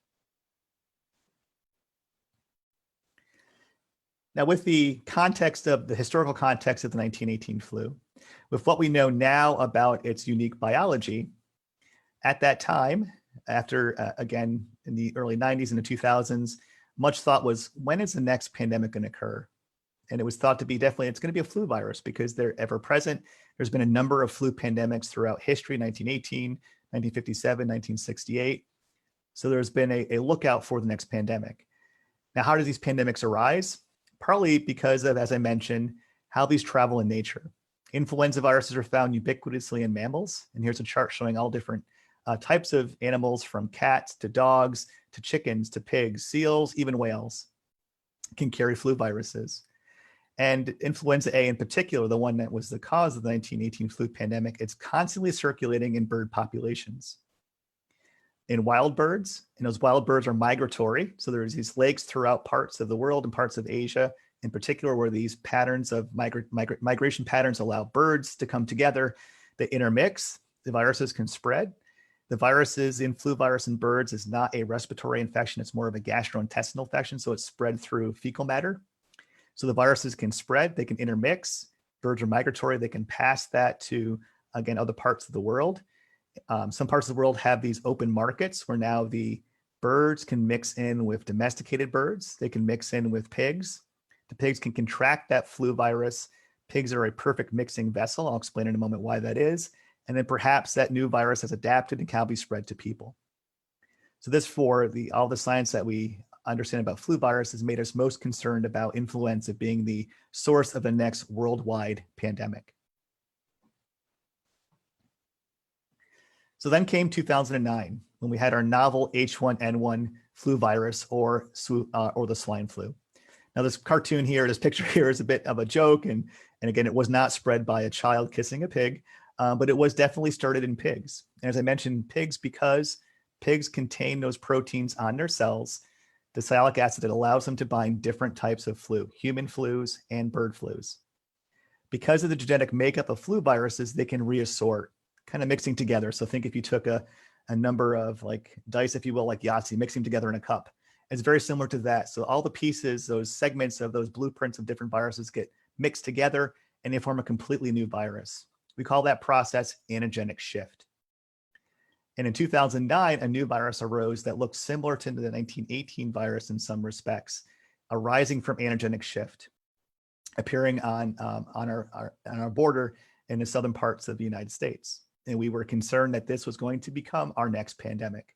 [SPEAKER 2] Now, with the historical context of the 1918 flu, with what we know now about its unique biology, at that time, after, again, in the early 90s and the 2000s, much thought was, when is the next pandemic going to occur? And it was thought to be definitely, it's going to be a flu virus because they're ever present. There's been a number of flu pandemics throughout history, 1918, 1957, 1968. So there's been a lookout for the next pandemic. Now, how do these pandemics arise? Partly because of, as I mentioned, how these travel in nature. Influenza viruses are found ubiquitously in mammals. And here's a chart showing all different types of animals, from cats to dogs to chickens to pigs, seals, even whales can carry flu viruses. And influenza A in particular, the one that was the cause of the 1918 flu pandemic, it's constantly circulating in bird populations. In wild birds, and those wild birds are migratory. So there's these lakes throughout parts of the world and parts of Asia, in particular, where these patterns of migration patterns allow birds to come together. They intermix, the viruses can spread. The viruses in flu virus in birds is not a respiratory infection, it's more of a gastrointestinal infection, so it's spread through fecal matter. So the viruses can spread, they can intermix. Birds are migratory, they can pass that to, again, other parts of the world. Some parts of the world have these open markets where now the birds can mix in with domesticated birds. They can mix in with pigs. The pigs can contract that flu virus, Pigs are a perfect mixing vessel. I'll explain in a moment why that is. And then perhaps that new virus has adapted and can be spread to people. So this for all the science that we understand about flu virus has made us most concerned about influenza being the source of the next worldwide pandemic. So then came 2009, when we had our novel H1N1 flu virus or the swine flu. Now this cartoon here, this picture here is a bit of a joke. And again, it was not spread by a child kissing a pig, but it was definitely started in pigs. And as I mentioned, pigs, because pigs contain those proteins on their cells, the sialic acid that allows them to bind different types of flu, human flus and bird flus. Because of the genetic makeup of flu viruses, they can reassort, kind of mixing together. So think if you took a number of like dice, if you will, like Yahtzee, mixing together in a cup. It's very similar to that. So all the pieces, those segments of those blueprints of different viruses get mixed together and they form a completely new virus. We call that process antigenic shift. And in 2009, a new virus arose that looked similar to the 1918 virus in some respects, arising from antigenic shift, appearing on our border in the southern parts of the United States. And we were concerned that this was going to become our next pandemic.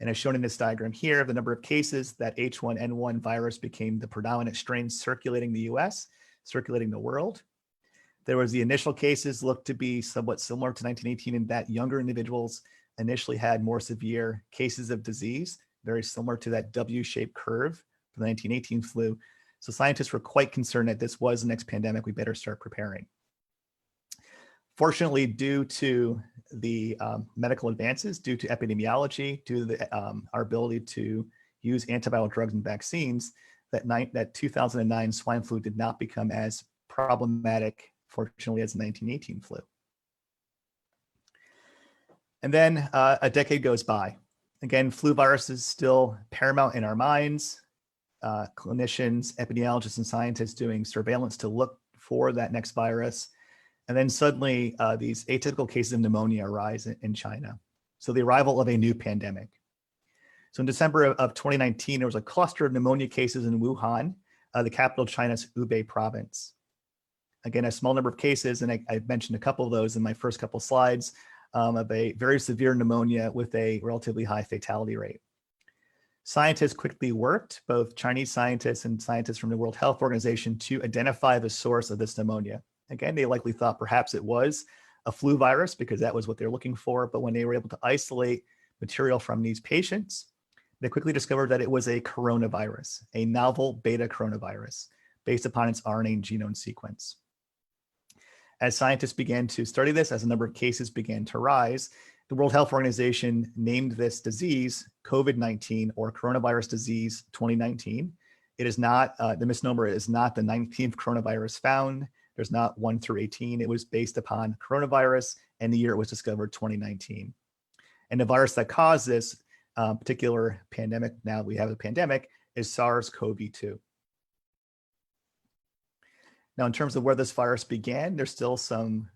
[SPEAKER 2] And as shown in this diagram here, the number of cases that H1N1 virus became the predominant strain circulating the US, circulating the world. There was the initial cases looked to be somewhat similar to 1918 in that younger individuals initially had more severe cases of disease, very similar to that W-shaped curve for the 1918 flu. So scientists were quite concerned that this was the next pandemic. We better start preparing. Fortunately, due to the medical advances, due to epidemiology, due to our ability to use antiviral drugs and vaccines, that 2009 swine flu did not become as problematic, fortunately, as the 1918 flu. And then a decade goes by. Again, flu virus is still paramount in our minds. Clinicians, epidemiologists, and scientists doing surveillance to look for that next virus. And then suddenly these atypical cases of pneumonia arise in China. So the arrival of a new pandemic. So in December of 2019, there was a cluster of pneumonia cases in Wuhan, the capital of China's Hubei province. Again, a small number of cases, and I mentioned a couple of those in my first couple slides, of a very severe pneumonia with a relatively high fatality rate. Scientists quickly worked, both Chinese scientists and scientists from the World Health Organization, to identify the source of this pneumonia. Again, they likely thought perhaps it was a flu virus because that was what they're looking for. But when they were able to isolate material from these patients, they quickly discovered that it was a coronavirus, a novel beta coronavirus based upon its RNA genome sequence. As scientists began to study this, as a number of cases began to rise, the World Health Organization named this disease COVID-19 or coronavirus disease 2019. It is not, the misnomer is not the 19th coronavirus found. There's not 1 through 18. It was based upon coronavirus and the year it was discovered, 2019. And the virus that caused this particular pandemic, now we have a pandemic, is SARS-CoV-2. Now, in terms of where this virus began, there's still some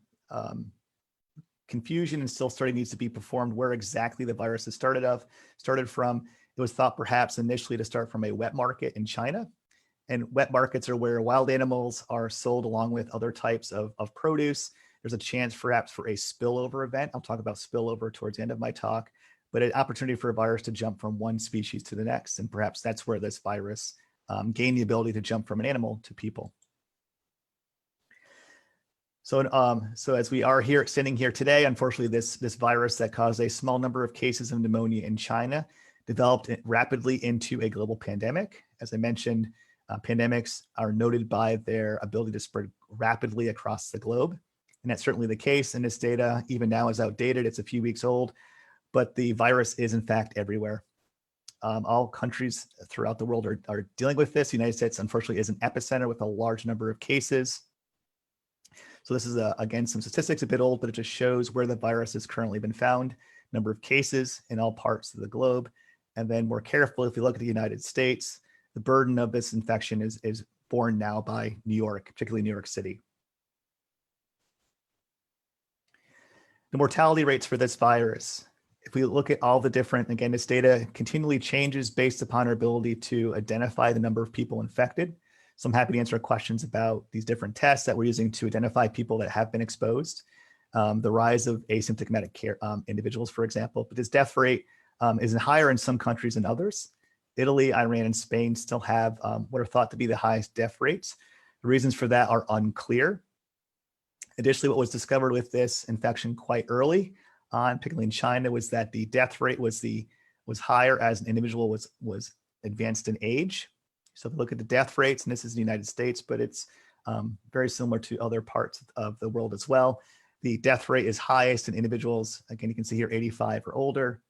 [SPEAKER 2] confusion and still study needs to be performed where exactly the virus has started from. It was thought perhaps initially to start from a wet market in China. And wet markets are where wild animals are sold along with other types of produce. There's a chance perhaps for a spillover event. I'll talk about spillover towards the end of my talk, but an opportunity for a virus to jump from one species to the next. And perhaps that's where this virus gained the ability to jump from an animal to people. So as we are here standing here today, unfortunately, this virus that caused a small number of cases of pneumonia in China developed rapidly into a global pandemic. As I mentioned, pandemics are noted by their ability to spread rapidly across the globe. And that's certainly the case. And this data, even now, is outdated. It's a few weeks old, but the virus is in fact everywhere. All countries throughout the world are dealing with this. The United States, unfortunately, is an epicenter with a large number of cases. So this is, again, some statistics, a bit old, but it just shows where the virus has currently been found, number of cases in all parts of the globe. And then more carefully, if we look at the United States, the burden of this infection is borne now by New York, particularly New York City. The mortality rates for this virus, if we look at all the different, again, this data continually changes based upon our ability to identify the number of people infected. So I'm happy to answer questions about these different tests that we're using to identify people that have been exposed, the rise of asymptomatic care individuals, for example. But this death rate is higher in some countries than others. Italy, Iran, and Spain still have what are thought to be the highest death rates. The reasons for that are unclear. Additionally, what was discovered with this infection quite early on, particularly in China, was that the death rate was higher as an individual was advanced in age. So if you look at the death rates, and this is the United States, but it's very similar to other parts of the world as well. The death rate is highest in individuals, again, you can see here 85 or older,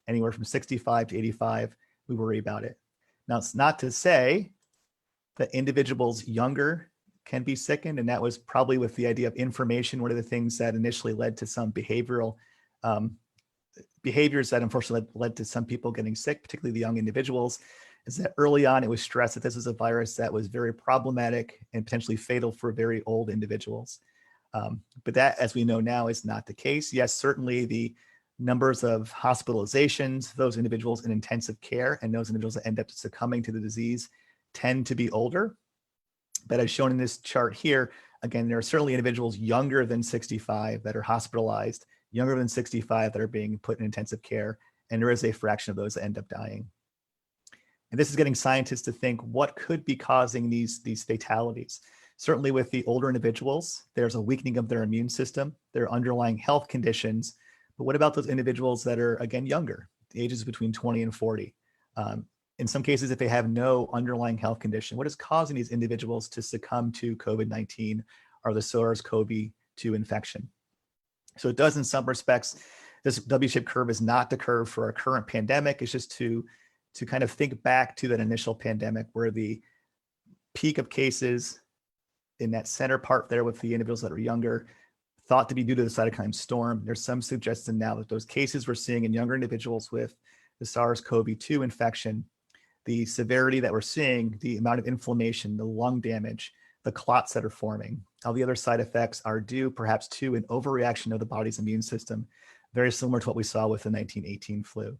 [SPEAKER 2] anywhere from 65 to 85, we worry about it. Now, it's not to say that individuals younger can be sickened, and that was probably with the idea of information. One of the things that initially led to some behavioral behaviors that unfortunately led to some people getting sick, particularly the young individuals, is that early on it was stressed that this was a virus that was very problematic and potentially fatal for very old individuals. But that, as we know now, is not the case. Yes, certainly the numbers of hospitalizations, those individuals in intensive care, and those individuals that end up succumbing to the disease tend to be older. But as shown in this chart here, again, there are certainly individuals younger than 65 that are hospitalized, younger than 65 that are being put in intensive care, and there is a fraction of those that end up dying. And this is getting scientists to think what could be causing these fatalities. Certainly with the older individuals, there's a weakening of their immune system, their underlying health conditions. But what about those individuals that are, again, younger, the ages between 20 and 40? In some cases, if they have no underlying health condition, what is causing these individuals to succumb to COVID-19 or the SARS-CoV-2 infection? So it does, in some respects, this W-shaped curve is not the curve for our current pandemic. It's just to kind of think back to that initial pandemic where the peak of cases in that center part there with the individuals that are younger, thought to be due to the cytokine storm. There's some suggestion now that those cases we're seeing in younger individuals with the SARS-CoV-2 infection, the severity that we're seeing, the amount of inflammation, the lung damage, the clots that are forming, all the other side effects are due perhaps to an overreaction of the body's immune system, very similar to what we saw with the 1918 flu.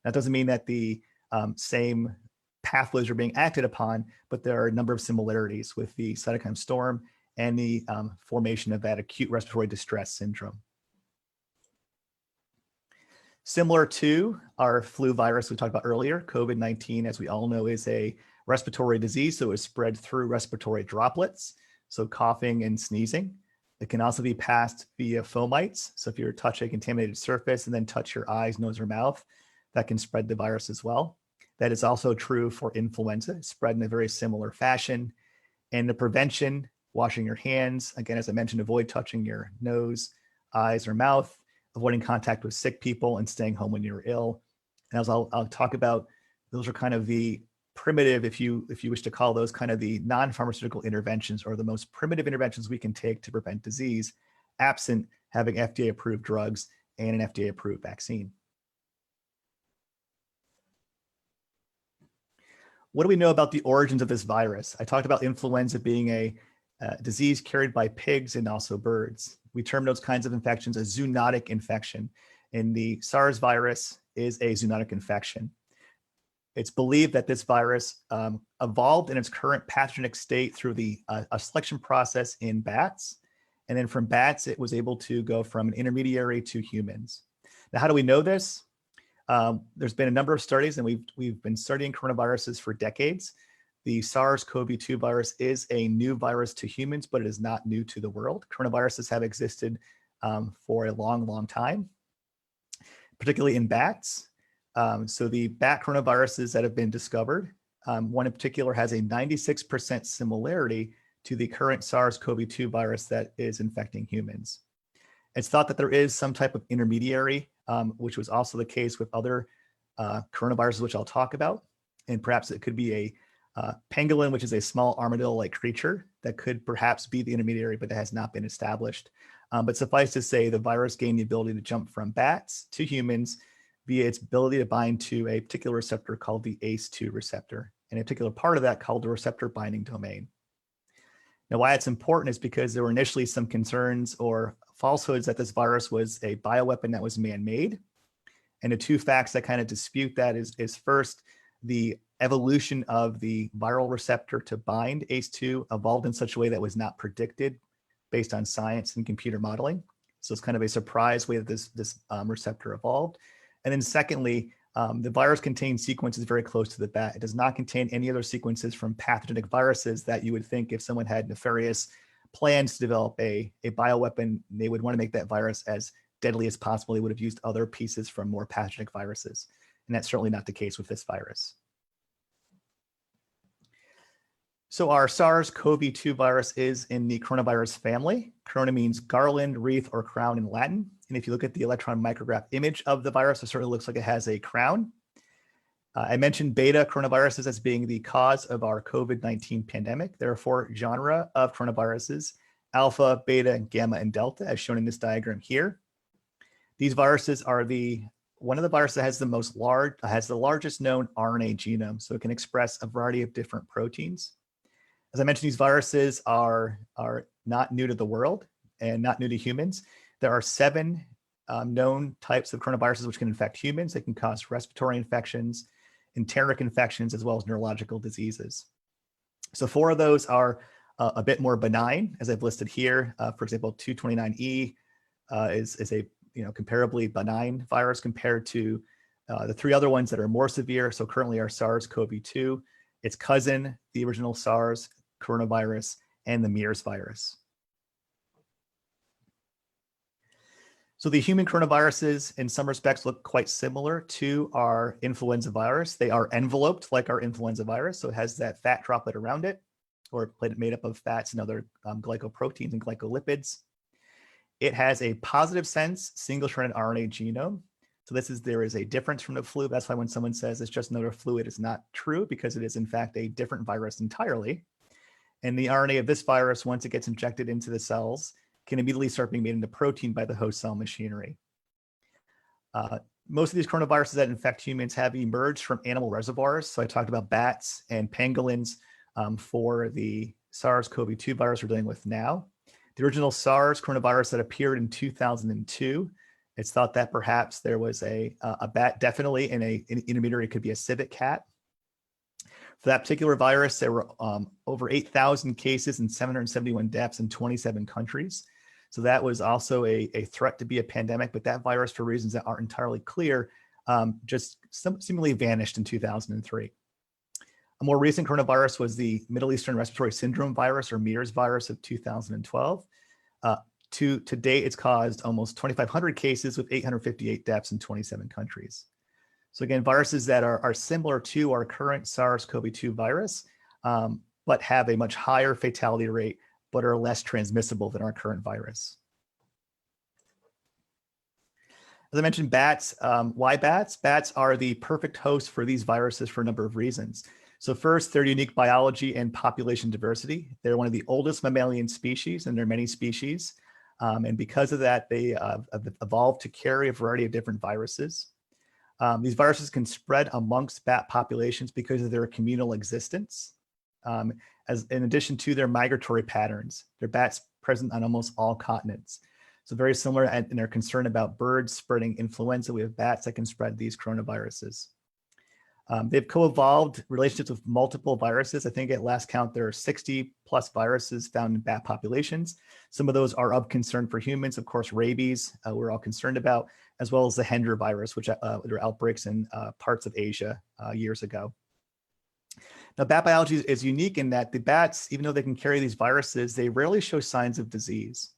[SPEAKER 2] That doesn't mean that the same pathways are being acted upon, but there are a number of similarities with the cytokine storm and the formation of that acute respiratory distress syndrome. Similar to our flu virus we talked about earlier, COVID-19, as we all know, is a respiratory disease, so it's spread through respiratory droplets, so coughing and sneezing. It can also be passed via fomites, so if you touch a contaminated surface and then touch your eyes, nose, or mouth, that can spread the virus as well. That is also true for influenza, spread in a very similar fashion. And the prevention, washing your hands, again, as I mentioned, avoid touching your nose, eyes, or mouth, avoiding contact with sick people, and staying home when you're ill. And as I'll talk about, those are kind of the primitive, if you wish to call those kind of the non-pharmaceutical interventions or the most primitive interventions we can take to prevent disease, absent having FDA-approved drugs and an FDA-approved vaccine. What do we know about the origins of this virus? I talked about influenza being a disease carried by pigs and also birds. We term those kinds of infections a zoonotic infection, and the SARS virus is a zoonotic infection. It's believed that this virus evolved in its current pathogenic state through a selection process in bats, and then from bats, it was able to go from an intermediary to humans. Now, how do we know this? There's been a number of studies, and we've been studying coronaviruses for decades. The SARS-CoV-2 virus is a new virus to humans, but it is not new to the world. Coronaviruses have existed for a long, long time, particularly in bats. So the bat coronaviruses that have been discovered, one in particular has a 96% similarity to the current SARS-CoV-2 virus that is infecting humans. It's thought that there is some type of intermediary, which was also the case with other coronaviruses, which I'll talk about. And perhaps it could be a pangolin, which is a small armadillo-like creature that could perhaps be the intermediary, but that has not been established. But suffice to say, the virus gained the ability to jump from bats to humans via its ability to bind to a particular receptor called the ACE2 receptor, and a particular part of that called the receptor binding domain. Now, why it's important is because there were initially some concerns or falsehoods that this virus was a bioweapon that was man-made. And the two facts that kind of dispute that is first, the evolution of the viral receptor to bind ACE2 evolved in such a way that was not predicted based on science and computer modeling. So it's kind of a surprise way that this receptor evolved. And then secondly, the virus contains sequences very close to the bat. It does not contain any other sequences from pathogenic viruses that you would think if someone had nefarious plans to develop a bioweapon, they would want to make that virus as deadly as possible. They would have used other pieces from more pathogenic viruses. And that's certainly not the case with this virus. So our SARS-CoV-2 virus is in the coronavirus family. Corona means garland, wreath, or crown in Latin. And if you look at the electron micrograph image of the virus, it certainly looks like it has a crown. I mentioned beta coronaviruses as being the cause of our COVID-19 pandemic. There are 4 genera of coronaviruses: alpha, beta, gamma, and delta, as shown in this diagram here. These viruses are one of the viruses that has the largest known RNA genome, so it can express a variety of different proteins. As I mentioned, these viruses are not new to the world and not new to humans. There are 7 known types of coronaviruses which can infect humans. They can cause respiratory infections, enteric infections, as well as neurological diseases. So 4 of those are a bit more benign, as I've listed here. For example, 229E is a comparably benign virus compared to the 3 other ones that are more severe. So currently our SARS-CoV-2, its cousin, the original SARS coronavirus, and the MERS virus. So the human coronaviruses in some respects look quite similar to our influenza virus. They are enveloped like our influenza virus. So it has that fat droplet around it, or made up of fats and other glycoproteins and glycolipids. It has a positive sense single-stranded RNA genome. So there is a difference from the flu. That's why when someone says it's just another flu, it is not true, because it is in fact a different virus entirely. And the RNA of this virus, once it gets injected into the cells, can immediately start being made into protein by the host cell machinery. Most of these coronaviruses that infect humans have emerged from animal reservoirs. So I talked about bats and pangolins for the SARS-CoV-2 virus we're dealing with now. The original SARS coronavirus that appeared in 2002, it's thought that perhaps there was a bat, definitely, and an intermediary could be a civet cat. For that particular virus, there were over 8,000 cases and 771 deaths in 27 countries. So that was also a threat to be a pandemic, but that virus, for reasons that aren't entirely clear, just seemingly vanished in 2003. A more recent coronavirus was the Middle Eastern Respiratory Syndrome virus, or MERS virus, of 2012. To date, it's caused almost 2,500 cases with 858 deaths in 27 countries. So again, viruses that are similar to our current SARS-CoV-2 virus, but have a much higher fatality rate, but are less transmissible than our current virus. As I mentioned, bats. Why bats? Bats are the perfect host for these viruses for a number of reasons. So first, their unique biology and population diversity. They're one of the oldest mammalian species, and there are many species. And because of that, they have evolved to carry a variety of different viruses. These viruses can spread amongst bat populations because of their communal existence. As in addition to their migratory patterns, there are bats present on almost all continents. So very similar in their concern about birds spreading influenza, we have bats that can spread these coronaviruses. They've co-evolved relationships with multiple viruses. I think at last count, there are 60 plus viruses found in bat populations. Some of those are of concern for humans. Of course, rabies, we're all concerned about, as well as the Hendra virus, which there were outbreaks in parts of Asia years ago. Now, bat biology is unique in that the bats, even though they can carry these viruses, they rarely show signs of disease.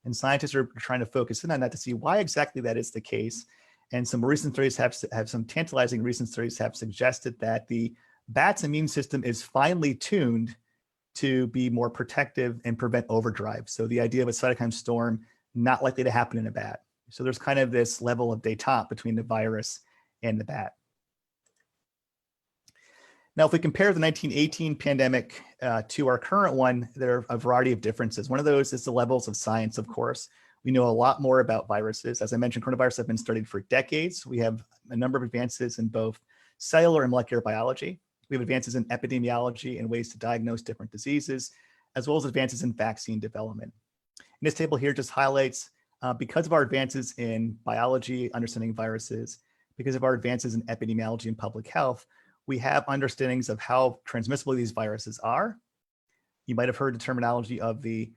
[SPEAKER 2] And scientists are trying to focus in on that to see why exactly that is the case. And some recent studies have some tantalizing recent studies have suggested that the bat's immune system is finely tuned to be more protective and prevent overdrive. So the idea of a cytokine storm not likely to happen in a bat. So there's kind of this level of détente between the virus and the bat. Now, if we compare the 1918 pandemic to our current one, there are a variety of differences. One of those is the levels of science, of course. We know a lot more about viruses. As I mentioned, coronaviruses have been studied for decades. We have a number of advances in both cellular and molecular biology. We have advances in epidemiology and ways to diagnose different diseases, as well as advances in vaccine development. And this table here just highlights, because of our advances in biology, understanding viruses, because of our advances in epidemiology and public health, we have understandings of how transmissible these viruses are. You might have heard the terminology of the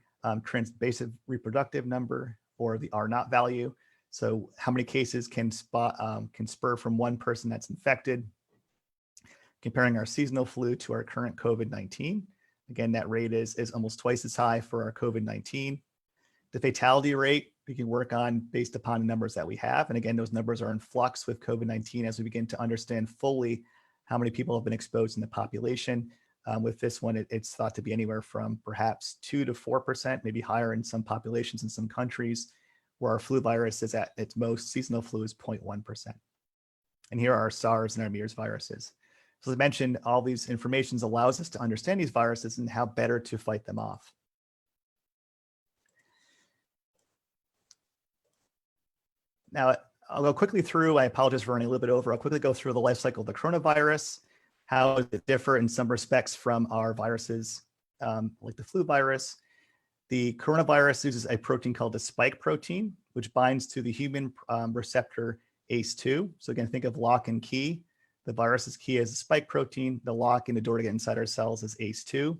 [SPEAKER 2] basic reproductive number or the R naught value. So how many cases can spur from one person that's infected, comparing our seasonal flu to our current COVID-19. Again, that rate is almost twice as high for our COVID-19. The fatality rate we can work on based upon the numbers that we have. And again, those numbers are in flux with COVID-19 as we begin to understand fully how many people have been exposed in the population. With this one, it's thought to be anywhere from perhaps 2 to 4%, maybe higher in some populations in some countries, where our flu virus is at its most. Seasonal flu is 0.1%. And here are our SARS and our MERS viruses. So as I mentioned, all these informations allows us to understand these viruses and how better to fight them off. Now, I'll go quickly through, I apologize for running a little bit over, I'll quickly go through the life cycle of the coronavirus. How does it differ in some respects from our viruses like the flu virus? The coronavirus uses a protein called the spike protein, which binds to the human receptor ACE2. So again, think of lock and key. The virus's key is a spike protein. The lock in the door to get inside our cells is ACE2.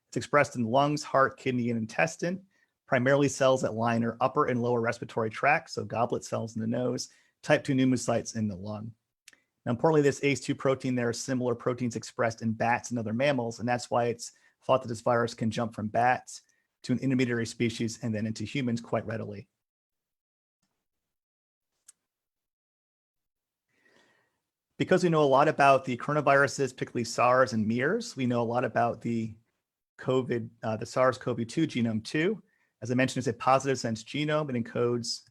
[SPEAKER 2] It's expressed in lungs, heart, kidney, and intestine, primarily cells that line our upper and lower respiratory tract, so goblet cells in the nose, type 2 pneumocytes in the lung. Now, importantly, this ACE2 protein, there are similar proteins expressed in bats and other mammals, and that's why it's thought that this virus can jump from bats to an intermediary species and then into humans quite readily. Because we know a lot about the coronaviruses, particularly SARS and MERS, we know a lot about the SARS-CoV-2 genome 2. As I mentioned, it's a positive sense genome. It encodes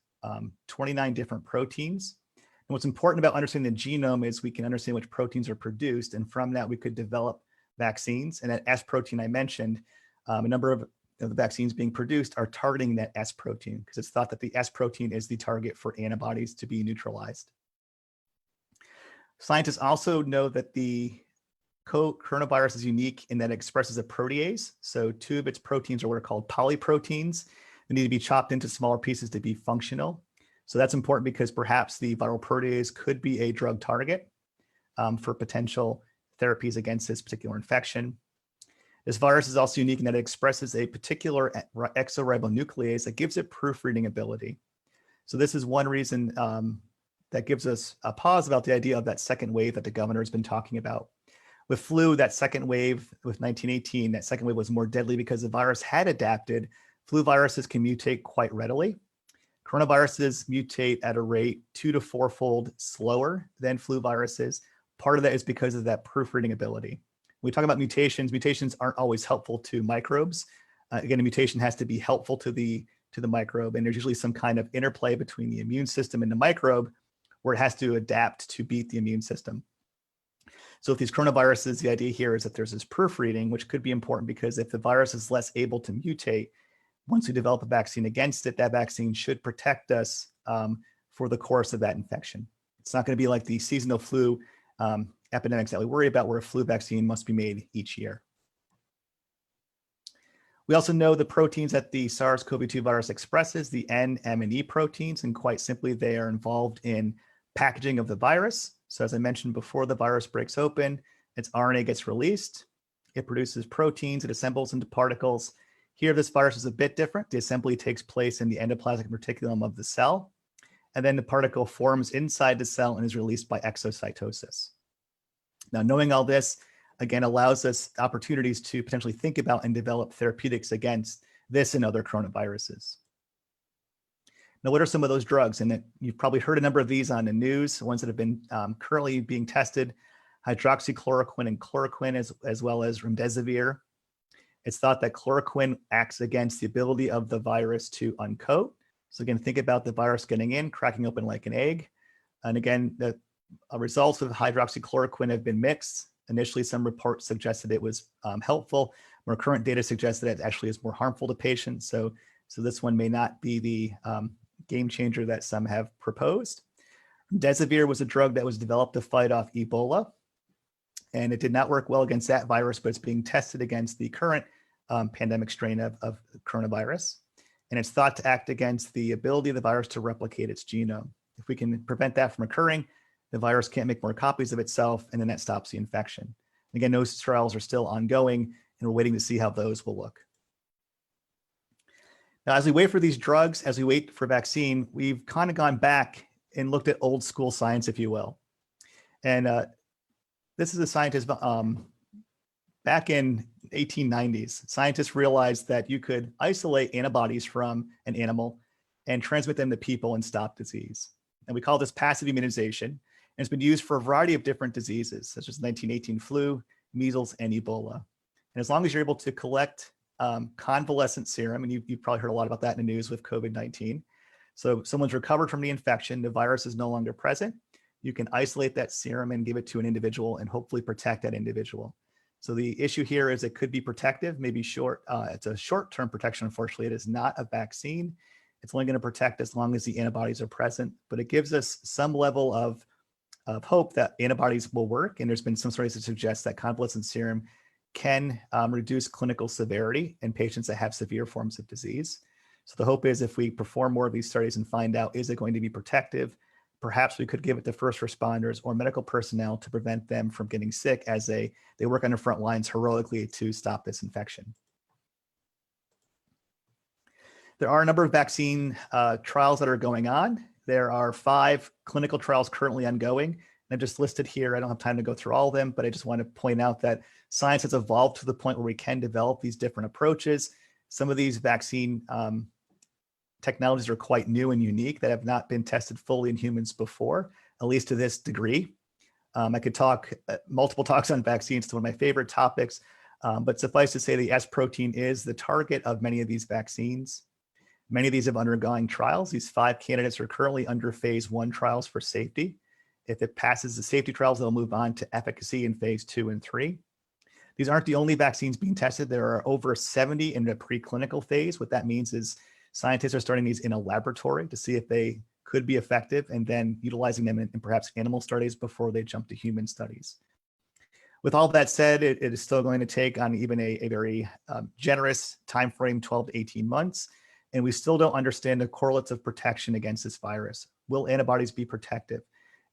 [SPEAKER 2] 29 different proteins. And what's important about understanding the genome is we can understand which proteins are produced, and from that we could develop vaccines. And that S protein I mentioned, a number of the vaccines being produced are targeting that S protein because it's thought that the S protein is the target for antibodies to be neutralized. Scientists also know that the coronavirus is unique in that it expresses a protease. So 2 of its proteins are what are called polyproteins. They need to be chopped into smaller pieces to be functional. So that's important because perhaps the viral protease could be a drug target for potential therapies against this particular infection. This virus is also unique in that it expresses a particular exoribonuclease that gives it proofreading ability. So this is one reason that gives us a pause about the idea of that second wave that the governor has been talking about. With flu, that second wave with 1918, that second wave was more deadly because the virus had adapted. Flu viruses can mutate quite readily. Coronaviruses mutate at a rate 2 to 4-fold slower than flu viruses. Part of that is because of that proofreading ability. When we talk about mutations, mutations aren't always helpful to microbes. Again, a mutation has to be helpful to the microbe, and there's usually some kind of interplay between the immune system and the microbe where it has to adapt to beat the immune system. So with these coronaviruses, the idea here is that there's this proofreading, which could be important because if the virus is less able to mutate, once we develop a vaccine against it, that vaccine should protect us for the course of that infection. It's not going to be like the seasonal flu epidemics that we worry about, where a flu vaccine must be made each year. We also know the proteins that the SARS-CoV-2 virus expresses, the N, M, and E proteins, and quite simply, they are involved in packaging of the virus. So as I mentioned before, the virus breaks open, its RNA gets released, it produces proteins, it assembles into particles. Here, this virus is a bit different. The assembly takes place in the endoplasmic reticulum of the cell, and then the particle forms inside the cell and is released by exocytosis. Now, knowing all this, again, allows us opportunities to potentially think about and develop therapeutics against this and other coronaviruses. Now, what are some of those drugs? And you've probably heard a number of these on the news, ones that have been currently being tested: hydroxychloroquine and chloroquine, as well as remdesivir. It's thought that chloroquine acts against the ability of the virus to uncoat. So again, think about the virus getting in, cracking open like an egg. And again, the results of hydroxychloroquine have been mixed. Initially, some reports suggested it was helpful. More current data suggests that it actually is more harmful to patients. So this one may not be the game changer that some have proposed. Remdesivir was a drug that was developed to fight off Ebola, and it did not work well against that virus, but it's being tested against the current pandemic strain of coronavirus. And it's thought to act against the ability of the virus to replicate its genome. If we can prevent that from occurring, the virus can't make more copies of itself, and then that stops the infection. Again, those trials are still ongoing, and we're waiting to see how those will look. Now, as we wait for these drugs, as we wait for vaccine, we've kind of gone back and looked at old school science, if you will. And this is a scientist back in 1890s. Scientists realized that you could isolate antibodies from an animal and transmit them to people and stop disease. And we call this passive immunization. And it's been used for a variety of different diseases, such as 1918 flu, measles, and Ebola. And as long as you're able to collect convalescent serum, and you've probably heard a lot about that in the news with COVID-19. So someone's recovered from the infection, the virus is no longer present. You can isolate that serum and give it to an individual and hopefully protect that individual. So the issue here is it could be protective, maybe short. It's a short-term protection. Unfortunately, it is not a vaccine. It's only going to protect as long as the antibodies are present, but it gives us some level of hope that antibodies will work. And there's been some studies that suggest that convalescent serum can reduce clinical severity in patients that have severe forms of disease. So the hope is if we perform more of these studies and find out, is it going to be protective? Perhaps we could give it to first responders or medical personnel to prevent them from getting sick as they work on the front lines heroically to stop this infection. There are a number of vaccine trials that are going on. There are 5 clinical trials currently ongoing. And I've just listed here, I don't have time to go through all of them, but I just want to point out that science has evolved to the point where we can develop these different approaches. Some of these vaccine technologies are quite new and unique that have not been tested fully in humans before, at least to this degree. I could talk multiple talks on vaccines. It's one of my favorite topics, but suffice to say the S protein is the target of many of these vaccines. Many of these have undergone trials. These 5 candidates are currently under phase 1 trials for safety. If it passes the safety trials, they'll move on to efficacy in phase 2 and 3. These aren't the only vaccines being tested. There are over 70 in the preclinical phase. What that means is scientists are starting these in a laboratory to see if they could be effective and then utilizing them in perhaps animal studies before they jump to human studies. With all that said, it is still going to take on even a very generous timeframe, 12 to 18 months. And we still don't understand the correlates of protection against this virus. Will antibodies be protective?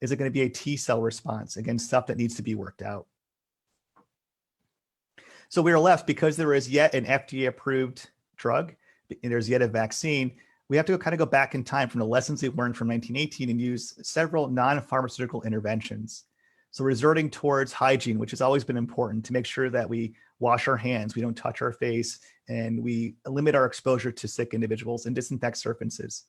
[SPEAKER 2] Is it going to be a T cell response against stuff that needs to be worked out? So we are left, because there is yet an FDA approved drug, and there's yet a vaccine, we have to kind of go back in time from the lessons we've learned from 1918 and use several non-pharmaceutical interventions. So resorting towards hygiene, which has always been important to make sure that we wash our hands, we don't touch our face, and we limit our exposure to sick individuals and disinfect surfaces.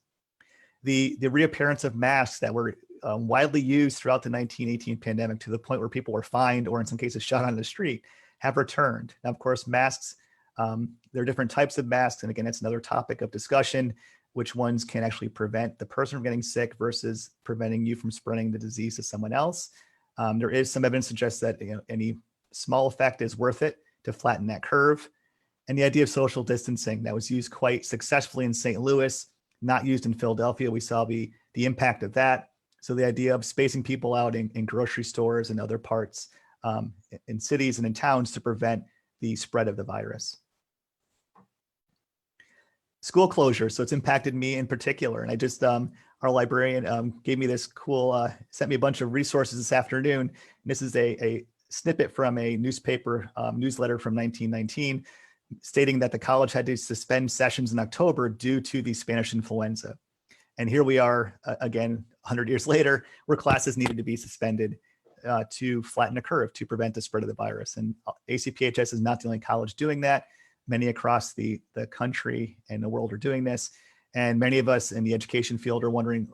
[SPEAKER 2] The reappearance of masks that were widely used throughout the 1918 pandemic to the point where people were fined or in some cases shot on the street have returned. Now, of course, masks, there are different types of masks. And again, that's another topic of discussion, which ones can actually prevent the person from getting sick versus preventing you from spreading the disease to someone else. There is some evidence to suggest that any small effect is worth it to flatten that curve. And the idea of social distancing that was used quite successfully in St. Louis, not used in Philadelphia. We saw the impact of that. So the idea of spacing people out in grocery stores and other parts in cities and in towns to prevent the spread of the virus. School closure. So it's impacted me in particular. And I just, our librarian gave me this cool, sent me a bunch of resources this afternoon. And this is a snippet from a newspaper newsletter from 1919 stating that the college had to suspend sessions in October due to the Spanish influenza. And here we are again, 100 years later, where classes needed to be suspended to flatten the curve to prevent the spread of the virus. And ACPHS is not the only college doing that. Many across the country and the world are doing this. And many of us in the education field are wondering,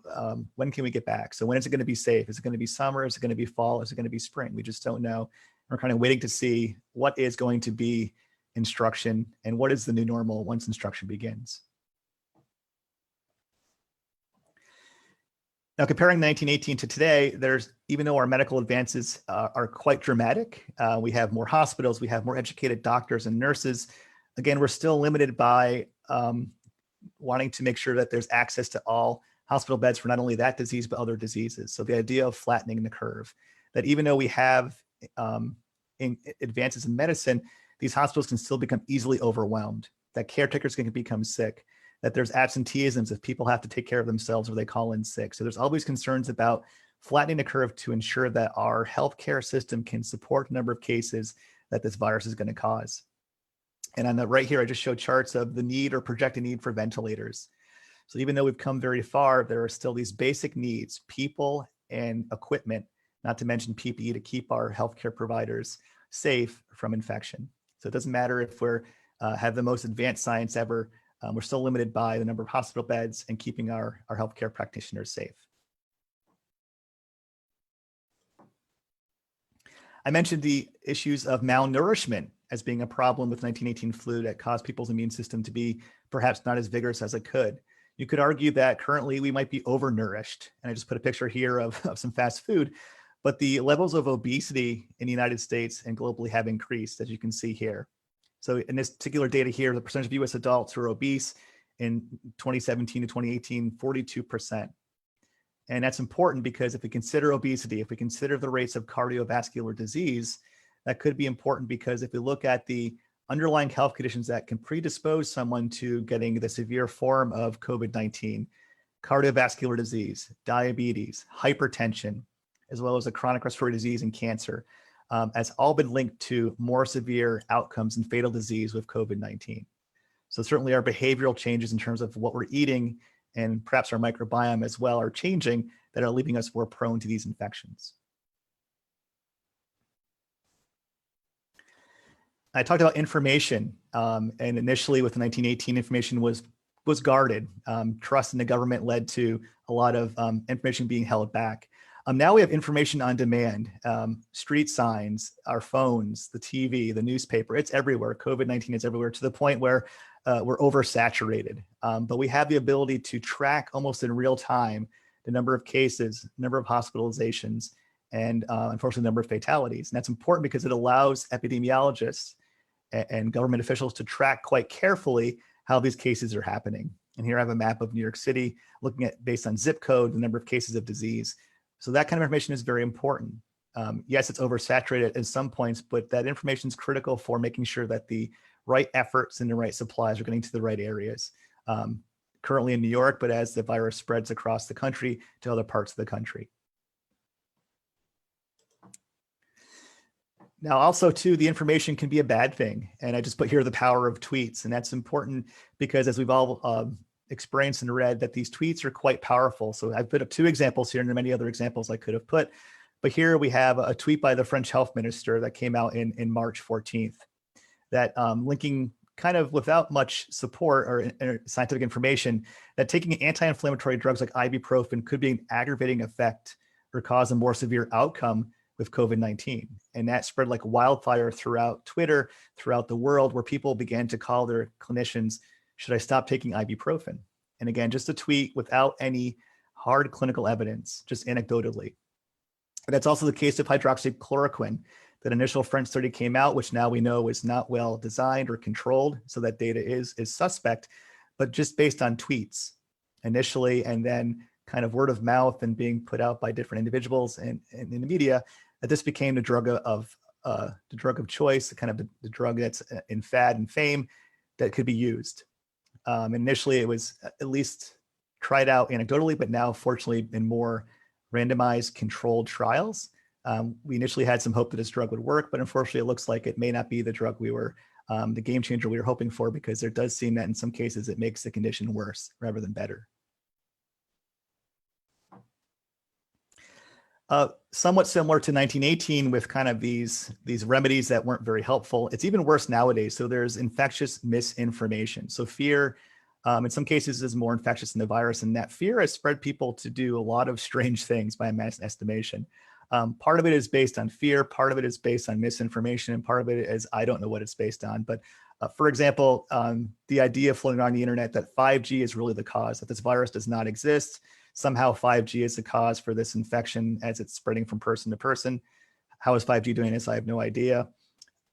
[SPEAKER 2] when can we get back? So when is it going to be safe? Is it going to be summer? Is it going to be fall? Is it going to be spring? We just don't know. We're kind of waiting to see what is going to be instruction and what is the new normal once instruction begins. Now, comparing 1918 to today, even though our medical advances are quite dramatic, we have more hospitals, we have more educated doctors and nurses. Again, we're still limited by wanting to make sure that there's access to all hospital beds for not only that disease, but other diseases. So the idea of flattening the curve, that even though we have advances in medicine, these hospitals can still become easily overwhelmed, that caretakers can become sick, that there's absenteeisms if people have to take care of themselves or they call in sick. So there's always concerns about flattening the curve to ensure that our healthcare system can support the number of cases that this virus is going to cause. And on the right here, I just showed charts of the need or projected need for ventilators. So even though we've come very far, there are still these basic needs, people and equipment, not to mention PPE, to keep our healthcare providers safe from infection. So it doesn't matter if we're have the most advanced science ever, we're still limited by the number of hospital beds and keeping our healthcare practitioners safe. I mentioned the issues of malnourishment as being a problem with 1918 flu that caused people's immune system to be perhaps not as vigorous as it could. You could argue that currently we might be overnourished. And I just put a picture here of some fast food, but the levels of obesity in the United States and globally have increased, as you can see here. So in this particular data here, the percentage of US adults who are obese in 2017 to 2018, 42%. And that's important because if we consider obesity, if we consider the rates of cardiovascular disease, that could be important because if we look at the underlying health conditions that can predispose someone to getting the severe form of COVID-19, cardiovascular disease, diabetes, hypertension, as well as a chronic respiratory disease and cancer, has all been linked to more severe outcomes and fatal disease with COVID-19. So certainly our behavioral changes in terms of what we're eating and perhaps our microbiome as well are changing that are leaving us more prone to these infections. I talked about information, and initially with 1918, information was guarded. Trust in the government led to a lot of information being held back. Now we have information on demand, street signs, our phones, the TV, the newspaper, it's everywhere. COVID-19 is everywhere to the point where we're oversaturated. But we have the ability to track almost in real time the number of cases, number of hospitalizations, and unfortunately, the number of fatalities. And that's important because it allows epidemiologists and government officials to track quite carefully how these cases are happening. And here I have a map of New York City looking at, based on zip code, the number of cases of disease. So that kind of information is very important. Yes, it's oversaturated at some points, but that information is critical for making sure that the right efforts and the right supplies are getting to the right areas. Currently in New York, but as the virus spreads across the country to other parts of the country. Now, also too, the information can be a bad thing. And I just put here the power of tweets. And that's important because as we've all experienced and read that these tweets are quite powerful. So I've put up two examples here and there are many other examples I could have put. But here we have a tweet by the French health minister that came out in March 14th that linking kind of without much support or scientific information that taking anti-inflammatory drugs like ibuprofen could be an aggravating effect or cause a more severe outcome with COVID-19. And that spread like wildfire throughout Twitter, throughout the world, where people began to call their clinicians, should I stop taking ibuprofen? And again, just a tweet without any hard clinical evidence, just anecdotally. And that's also the case of hydroxychloroquine. That initial French study came out, which now we know is not well designed or controlled. So that data is suspect, but just based on tweets initially, and then kind of word of mouth and being put out by different individuals and in the media, that this became the drug of choice, kind of the drug that's in fad and fame that could be used. Initially, it was at least tried out anecdotally, but now fortunately in more randomized controlled trials. We initially had some hope that this drug would work, but unfortunately it looks like it may not be the drug we were, the game changer we were hoping for, because there does seem that in some cases it makes the condition worse rather than better. Somewhat similar to 1918 with kind of these remedies that weren't very helpful. It's even worse nowadays. So there's infectious misinformation. So fear, in some cases, is more infectious than the virus, and that fear has spread people to do a lot of strange things by mass estimation. Part of it is based on fear, part of it is based on misinformation, and part of it is I don't know what it's based on. But for example, the idea floating around the internet that 5G is really the cause, that this virus does not exist. Somehow 5G is the cause for this infection as it's spreading from person to person. How is 5G doing this? I have no idea.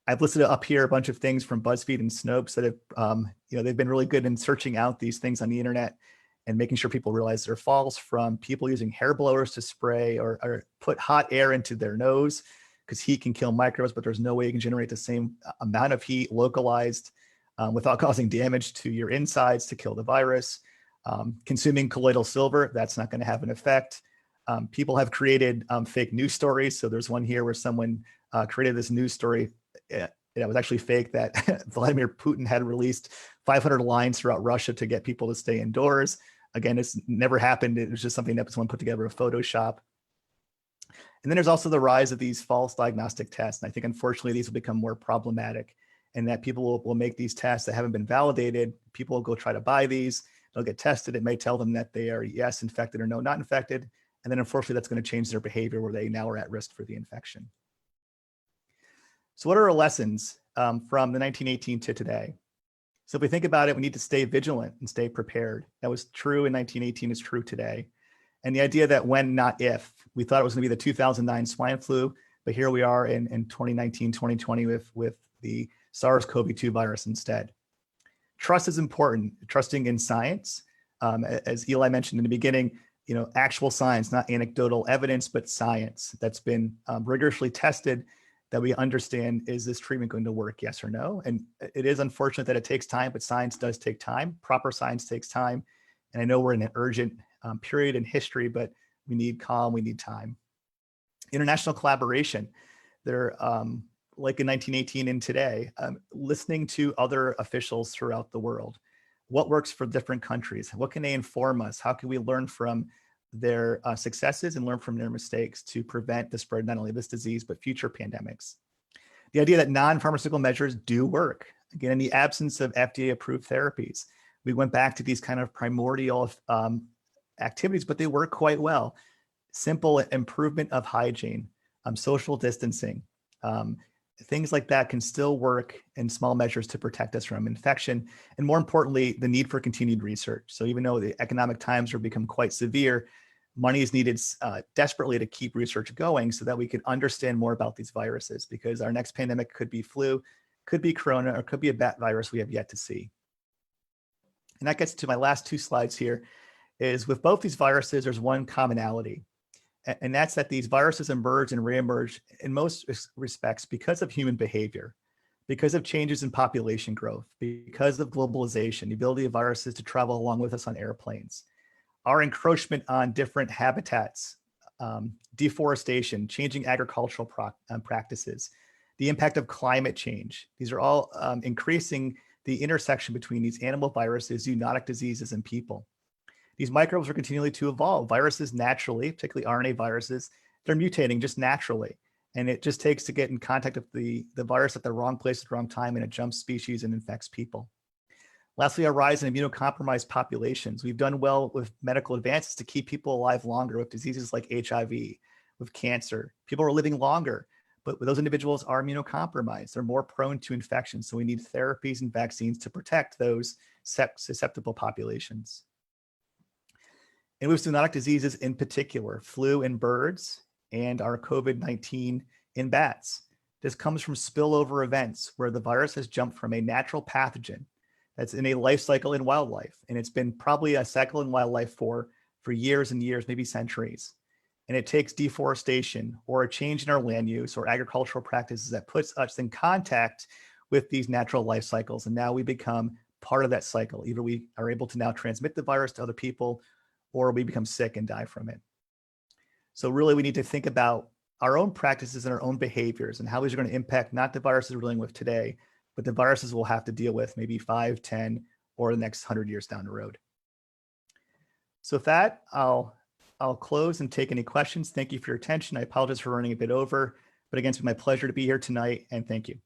[SPEAKER 2] I've listed up here a bunch of things from BuzzFeed and Snopes that have, they've been really good in searching out these things on the internet and making sure people realize they're false, from people using hair blowers to spray or put hot air into their nose because heat can kill microbes, but there's no way you can generate the same amount of heat localized without causing damage to your insides to kill the virus. Consuming colloidal silver, that's not going to have an effect. People have created fake news stories. So there's one here where someone created this news story. It was actually fake, that Vladimir Putin had released 500 lines throughout Russia to get people to stay indoors. Again, it's never happened. It was just something that someone put together with Photoshop. And then there's also the rise of these false diagnostic tests. And I think, unfortunately, these will become more problematic, and that people will make these tests that haven't been validated. People will go try to buy these. They'll get tested. It may tell them that they are, yes, infected, or no, not infected. And then, unfortunately, that's going to change their behavior where they now are at risk for the infection. So what are our lessons from the 1918 to today? So if we think about it, we need to stay vigilant and stay prepared. That was true in 1918, is true today. And the idea that when, not if, we thought it was going to be the 2009 swine flu, but here we are in 2019, 2020 with the SARS-CoV-2 virus instead. Trust is important, trusting in science. As Eli mentioned in the beginning, actual science, not anecdotal evidence, but science that's been rigorously tested, that we understand, is this treatment going to work, yes or no? And it is unfortunate that it takes time, but science does take time. Proper science takes time. And I know we're in an urgent period in history, but we need calm, we need time. International collaboration. They're like in 1918 and today, listening to other officials throughout the world. What works for different countries? What can they inform us? How can we learn from their successes and learn from their mistakes to prevent the spread not only of this disease, but future pandemics? The idea that non-pharmaceutical measures do work. Again, in the absence of FDA-approved therapies, we went back to these kind of primordial activities, but they work quite well. Simple improvement of hygiene, social distancing, things like that can still work in small measures to protect us from infection. And more importantly, the need for continued research. So even though the economic times are become quite severe, money is needed desperately to keep research going so that we can understand more about these viruses, because our next pandemic could be flu, could be corona, or could be a bat virus we have yet to see. And that gets to my last two slides here, is with both these viruses, there's one commonality. And that's that these viruses emerge and reemerge in most respects because of human behavior, because of changes in population growth, because of globalization, the ability of viruses to travel along with us on airplanes, our encroachment on different habitats, deforestation, changing agricultural practices, the impact of climate change. These are all increasing the intersection between these animal viruses, zoonotic diseases, and people. These microbes are continually to evolve. Viruses naturally, particularly RNA viruses, they're mutating just naturally. And it just takes to get in contact with the virus at the wrong place at the wrong time, and it jumps species and infects people. Lastly, a rise in immunocompromised populations. We've done well with medical advances to keep people alive longer with diseases like HIV, with cancer. People are living longer, but those individuals are immunocompromised. They're more prone to infection. So we need therapies and vaccines to protect those susceptible populations. And with zoonotic diseases in particular, flu in birds and our COVID-19 in bats. This comes from spillover events where the virus has jumped from a natural pathogen that's in a life cycle in wildlife. And it's been probably a cycle in wildlife for years and years, maybe centuries. And it takes deforestation or a change in our land use or agricultural practices that puts us in contact with these natural life cycles. And now we become part of that cycle. Either we are able to now transmit the virus to other people, or we become sick and die from it. So really, we need to think about our own practices and our own behaviors and how these are going to impact not the viruses we're dealing with today, but the viruses we'll have to deal with maybe 5, 10, or the next 100 years down the road. So with that, I'll close and take any questions. Thank you for your attention. I apologize for running a bit over, but again, it's been my pleasure to be here tonight, and thank you.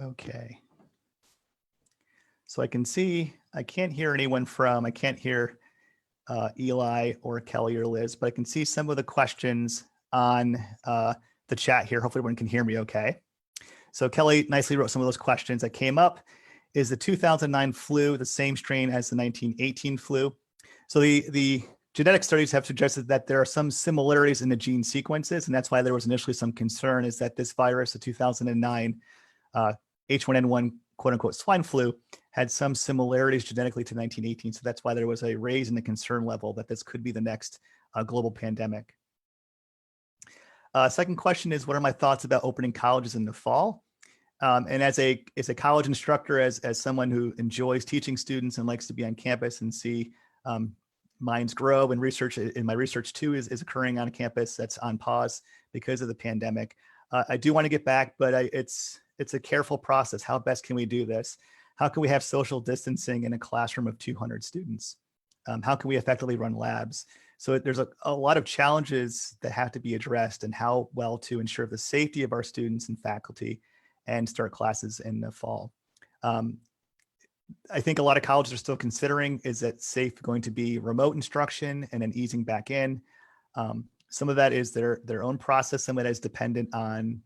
[SPEAKER 2] Okay. So I can see, I can't hear anyone I can't hear Eli or Kelly or Liz, but I can see some of the questions on the chat here. Hopefully everyone can hear me okay. So Kelly nicely wrote some of those questions that came up. Is the 2009 flu the same strain as the 1918 flu? So the genetic studies have suggested that there are some similarities in the gene sequences, and that's why there was initially some concern, is that this virus, the 2009 H1N1 quote unquote swine flu had some similarities genetically to 1918. So that's why there was a raise in the concern level that this could be the next global pandemic. Second question is, what are my thoughts about opening colleges in the fall? And as a college instructor, as someone who enjoys teaching students and likes to be on campus and see minds grow, and research in my research too is occurring on campus that's on pause because of the pandemic. I do want to get back, but it's a careful process. How best can we do this? How can we have social distancing in a classroom of 200 students? How can we effectively run labs? So there's a lot of challenges that have to be addressed, and how well to ensure the safety of our students and faculty and start classes in the fall. I think a lot of colleges are still considering, is it safe going to be remote instruction and then easing back in? Some of that is their own process. Some of that is dependent on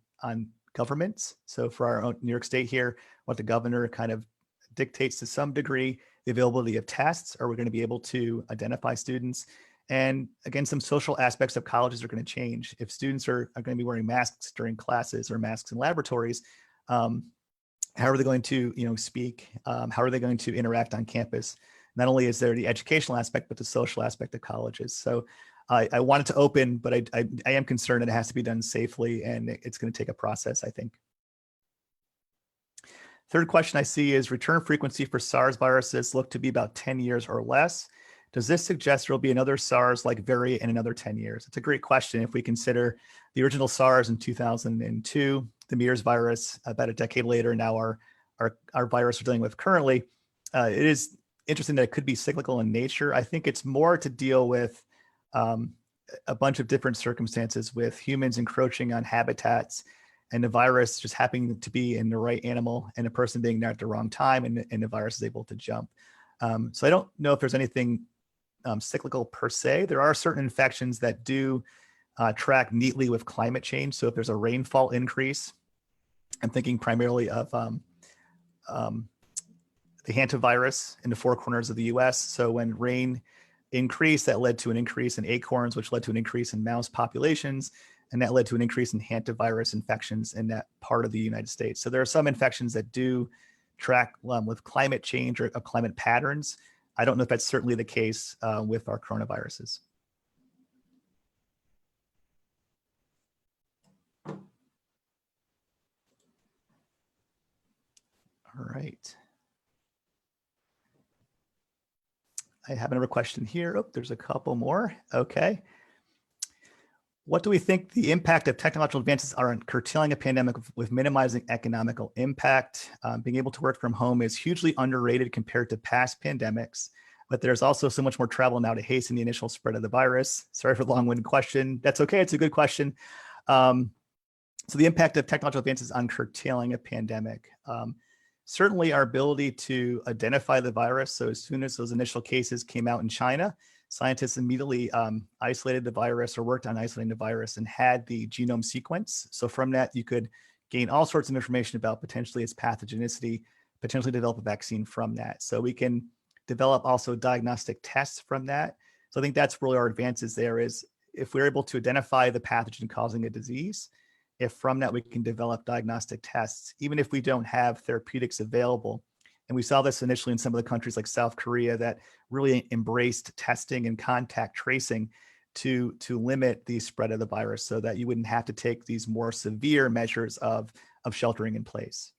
[SPEAKER 2] governments. So for our own New York State here, what the governor kind of dictates to some degree, the availability of tests. Are we going to be able to identify students? And again, some social aspects of colleges are going to change. If students are going to be wearing masks during classes or masks in laboratories, how are they going to speak? How are they going to interact on campus? Not only is there the educational aspect, but the social aspect of colleges. So I want it to open, but I am concerned that it has to be done safely, and it's going to take a process, I think. Third question I see is, return frequency for SARS viruses look to be about 10 years or less. Does this suggest there will be another SARS-like variant in another 10 years? It's a great question. If we consider the original SARS in 2002, the MERS virus about a decade later, now our virus we're dealing with currently, it is interesting that it could be cyclical in nature. I think it's more to deal with a bunch of different circumstances, with humans encroaching on habitats and the virus just happening to be in the right animal and a person being there at the wrong time, and the virus is able to jump. So I don't know if there's anything cyclical per se. There are certain infections that do track neatly with climate change. So if there's a rainfall increase, I'm thinking primarily of the hantavirus in the four corners of the US. So when rain increased, that led to an increase in acorns, which led to an increase in mouse populations, and that led to an increase in hantavirus infections in that part of the United States. So there are some infections that do track with climate change or climate patterns. I don't know if that's certainly the case with our coronaviruses. All right. I have another question here. Oh, there's a couple more. Okay. What do we think the impact of technological advances are on curtailing a pandemic with minimizing economical impact? Being able to work from home is hugely underrated compared to past pandemics, but there's also so much more travel now to hasten the initial spread of the virus. Sorry for the long-winded question. That's okay, it's a good question. So the impact of technological advances on curtailing a pandemic. Certainly our ability to identify the virus. So as soon as those initial cases came out in China, scientists immediately isolated the virus or worked on isolating the virus and had the genome sequence. So from that, you could gain all sorts of information about potentially its pathogenicity, potentially develop a vaccine from that. So we can develop also diagnostic tests from that. So I think that's really our advances there, is if we're able to identify the pathogen causing a disease, if from that we can develop diagnostic tests, even if we don't have therapeutics available. And we saw this initially in some of the countries like South Korea that really embraced testing and contact tracing to limit the spread of the virus, so that you wouldn't have to take these more severe measures of sheltering in place.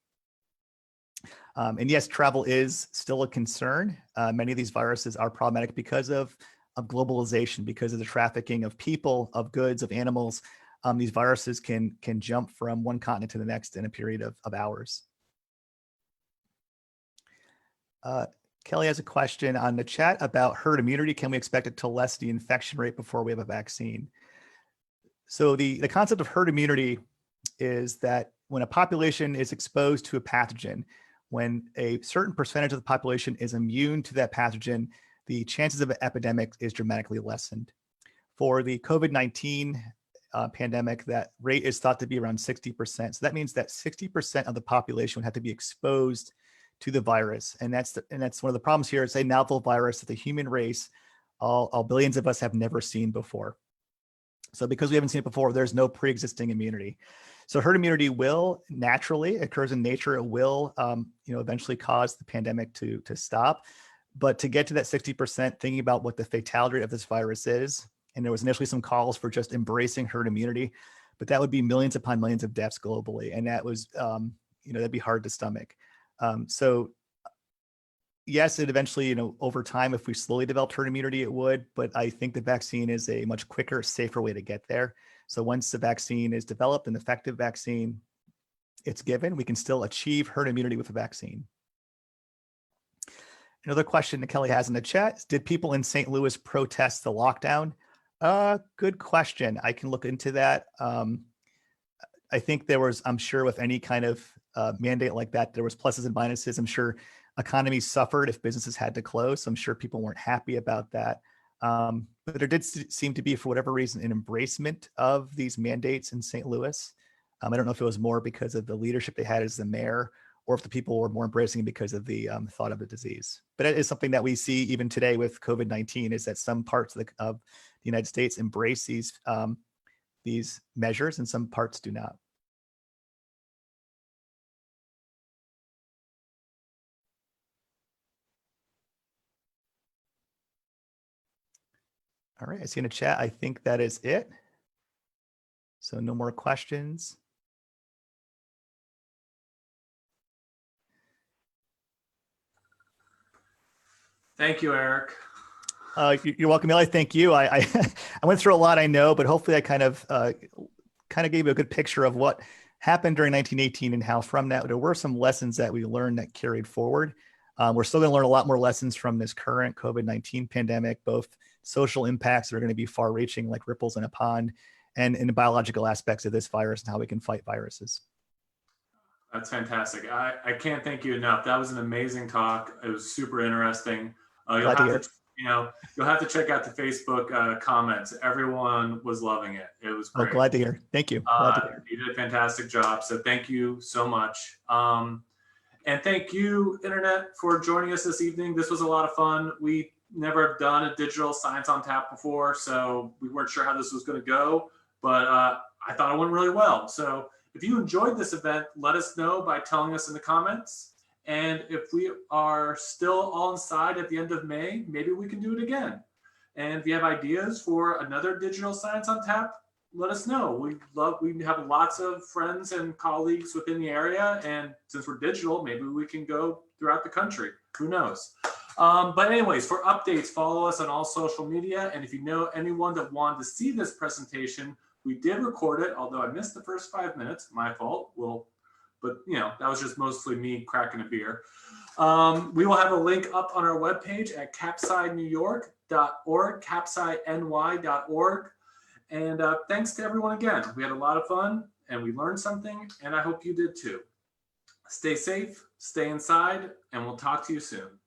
[SPEAKER 2] And yes, travel is still a concern. Many of these viruses are problematic because of globalization, because of the trafficking of people, of goods, of animals. These viruses can jump from one continent to the next in a period of hours. Kelly has a question on the chat about herd immunity. Can we expect it to lessen the infection rate before we have a vaccine? So the concept of herd immunity is that when a population is exposed to a pathogen, when a certain percentage of the population is immune to that pathogen, the chances of an epidemic is dramatically lessened. For the COVID-19 pandemic, that rate is thought to be around 60%. So that means that 60% of the population would have to be exposed to the virus. And that's one of the problems here. It's a novel virus that the human race, all billions of us, have never seen before. So because we haven't seen it before, there's no pre-existing immunity. So herd immunity will naturally occurs in nature. It will, eventually cause the pandemic to stop. But to get to that 60%, thinking about what the fatality rate of this virus is, and there was initially some calls for just embracing herd immunity, but that would be millions upon millions of deaths globally, and that was, that'd be hard to stomach. So yes, it eventually, over time, if we slowly developed herd immunity, it would, but I think the vaccine is a much quicker, safer way to get there. So once the vaccine is developed, an effective vaccine, it's given, we can still achieve herd immunity with a vaccine. Another question that Kelly has in the chat is, did people in St. Louis protest the lockdown? Good question. I can look into that. I think there was, I'm sure with any kind of mandate like that, there was pluses and minuses. I'm sure economies suffered if businesses had to close. So I'm sure people weren't happy about that. But there did seem to be, for whatever reason, an embracement of these mandates in St. Louis. I don't know if it was more because of the leadership they had as the mayor, or if the people were more embracing because of the thought of the disease. But it is something that we see even today with COVID-19, is that some parts of the United States embrace these measures and some parts do not. All right, I see in the chat, I think that is it. So no more questions.
[SPEAKER 1] Thank you, Eric.
[SPEAKER 2] You're welcome, Eli. Thank you. I went through a lot, I know, but hopefully I kind of gave you a good picture of what happened during 1918 and how from that there were some lessons that we learned that carried forward. We're still going to learn a lot more lessons from this current COVID-19 pandemic, both social impacts that are going to be far-reaching, like ripples in a pond, and in the biological aspects of this virus and how we can fight viruses.
[SPEAKER 1] That's fantastic. I can't thank you enough. That was an amazing talk. It was super interesting. You'll have to check out the Facebook comments. Everyone was loving it. It was great.
[SPEAKER 2] Oh, glad to hear. Thank you.
[SPEAKER 1] You did a fantastic job. So thank you so much. And thank you, Internet, for joining us this evening. This was a lot of fun. We never have done a digital Science on Tap before, so we weren't sure how this was going to go, but I thought it went really well. So if you enjoyed this event, let us know by telling us in the comments. And if we are still all inside at the end of May, maybe we can do it again. And if you have ideas for another digital Science on Tap, let us know. We have lots of friends and colleagues within the area, and since we're digital, maybe we can go throughout the country. Who knows? But anyways, for updates, follow us on all social media. And if you know anyone that wanted to see this presentation, we did record it, although I missed the first 5 minutes, my fault. But that was just mostly me cracking a beer. We will have a link up on our webpage at capscinewyork.org, capsciny.org. And thanks to everyone again. We had a lot of fun and we learned something, and I hope you did too. Stay safe, stay inside, and we'll talk to you soon.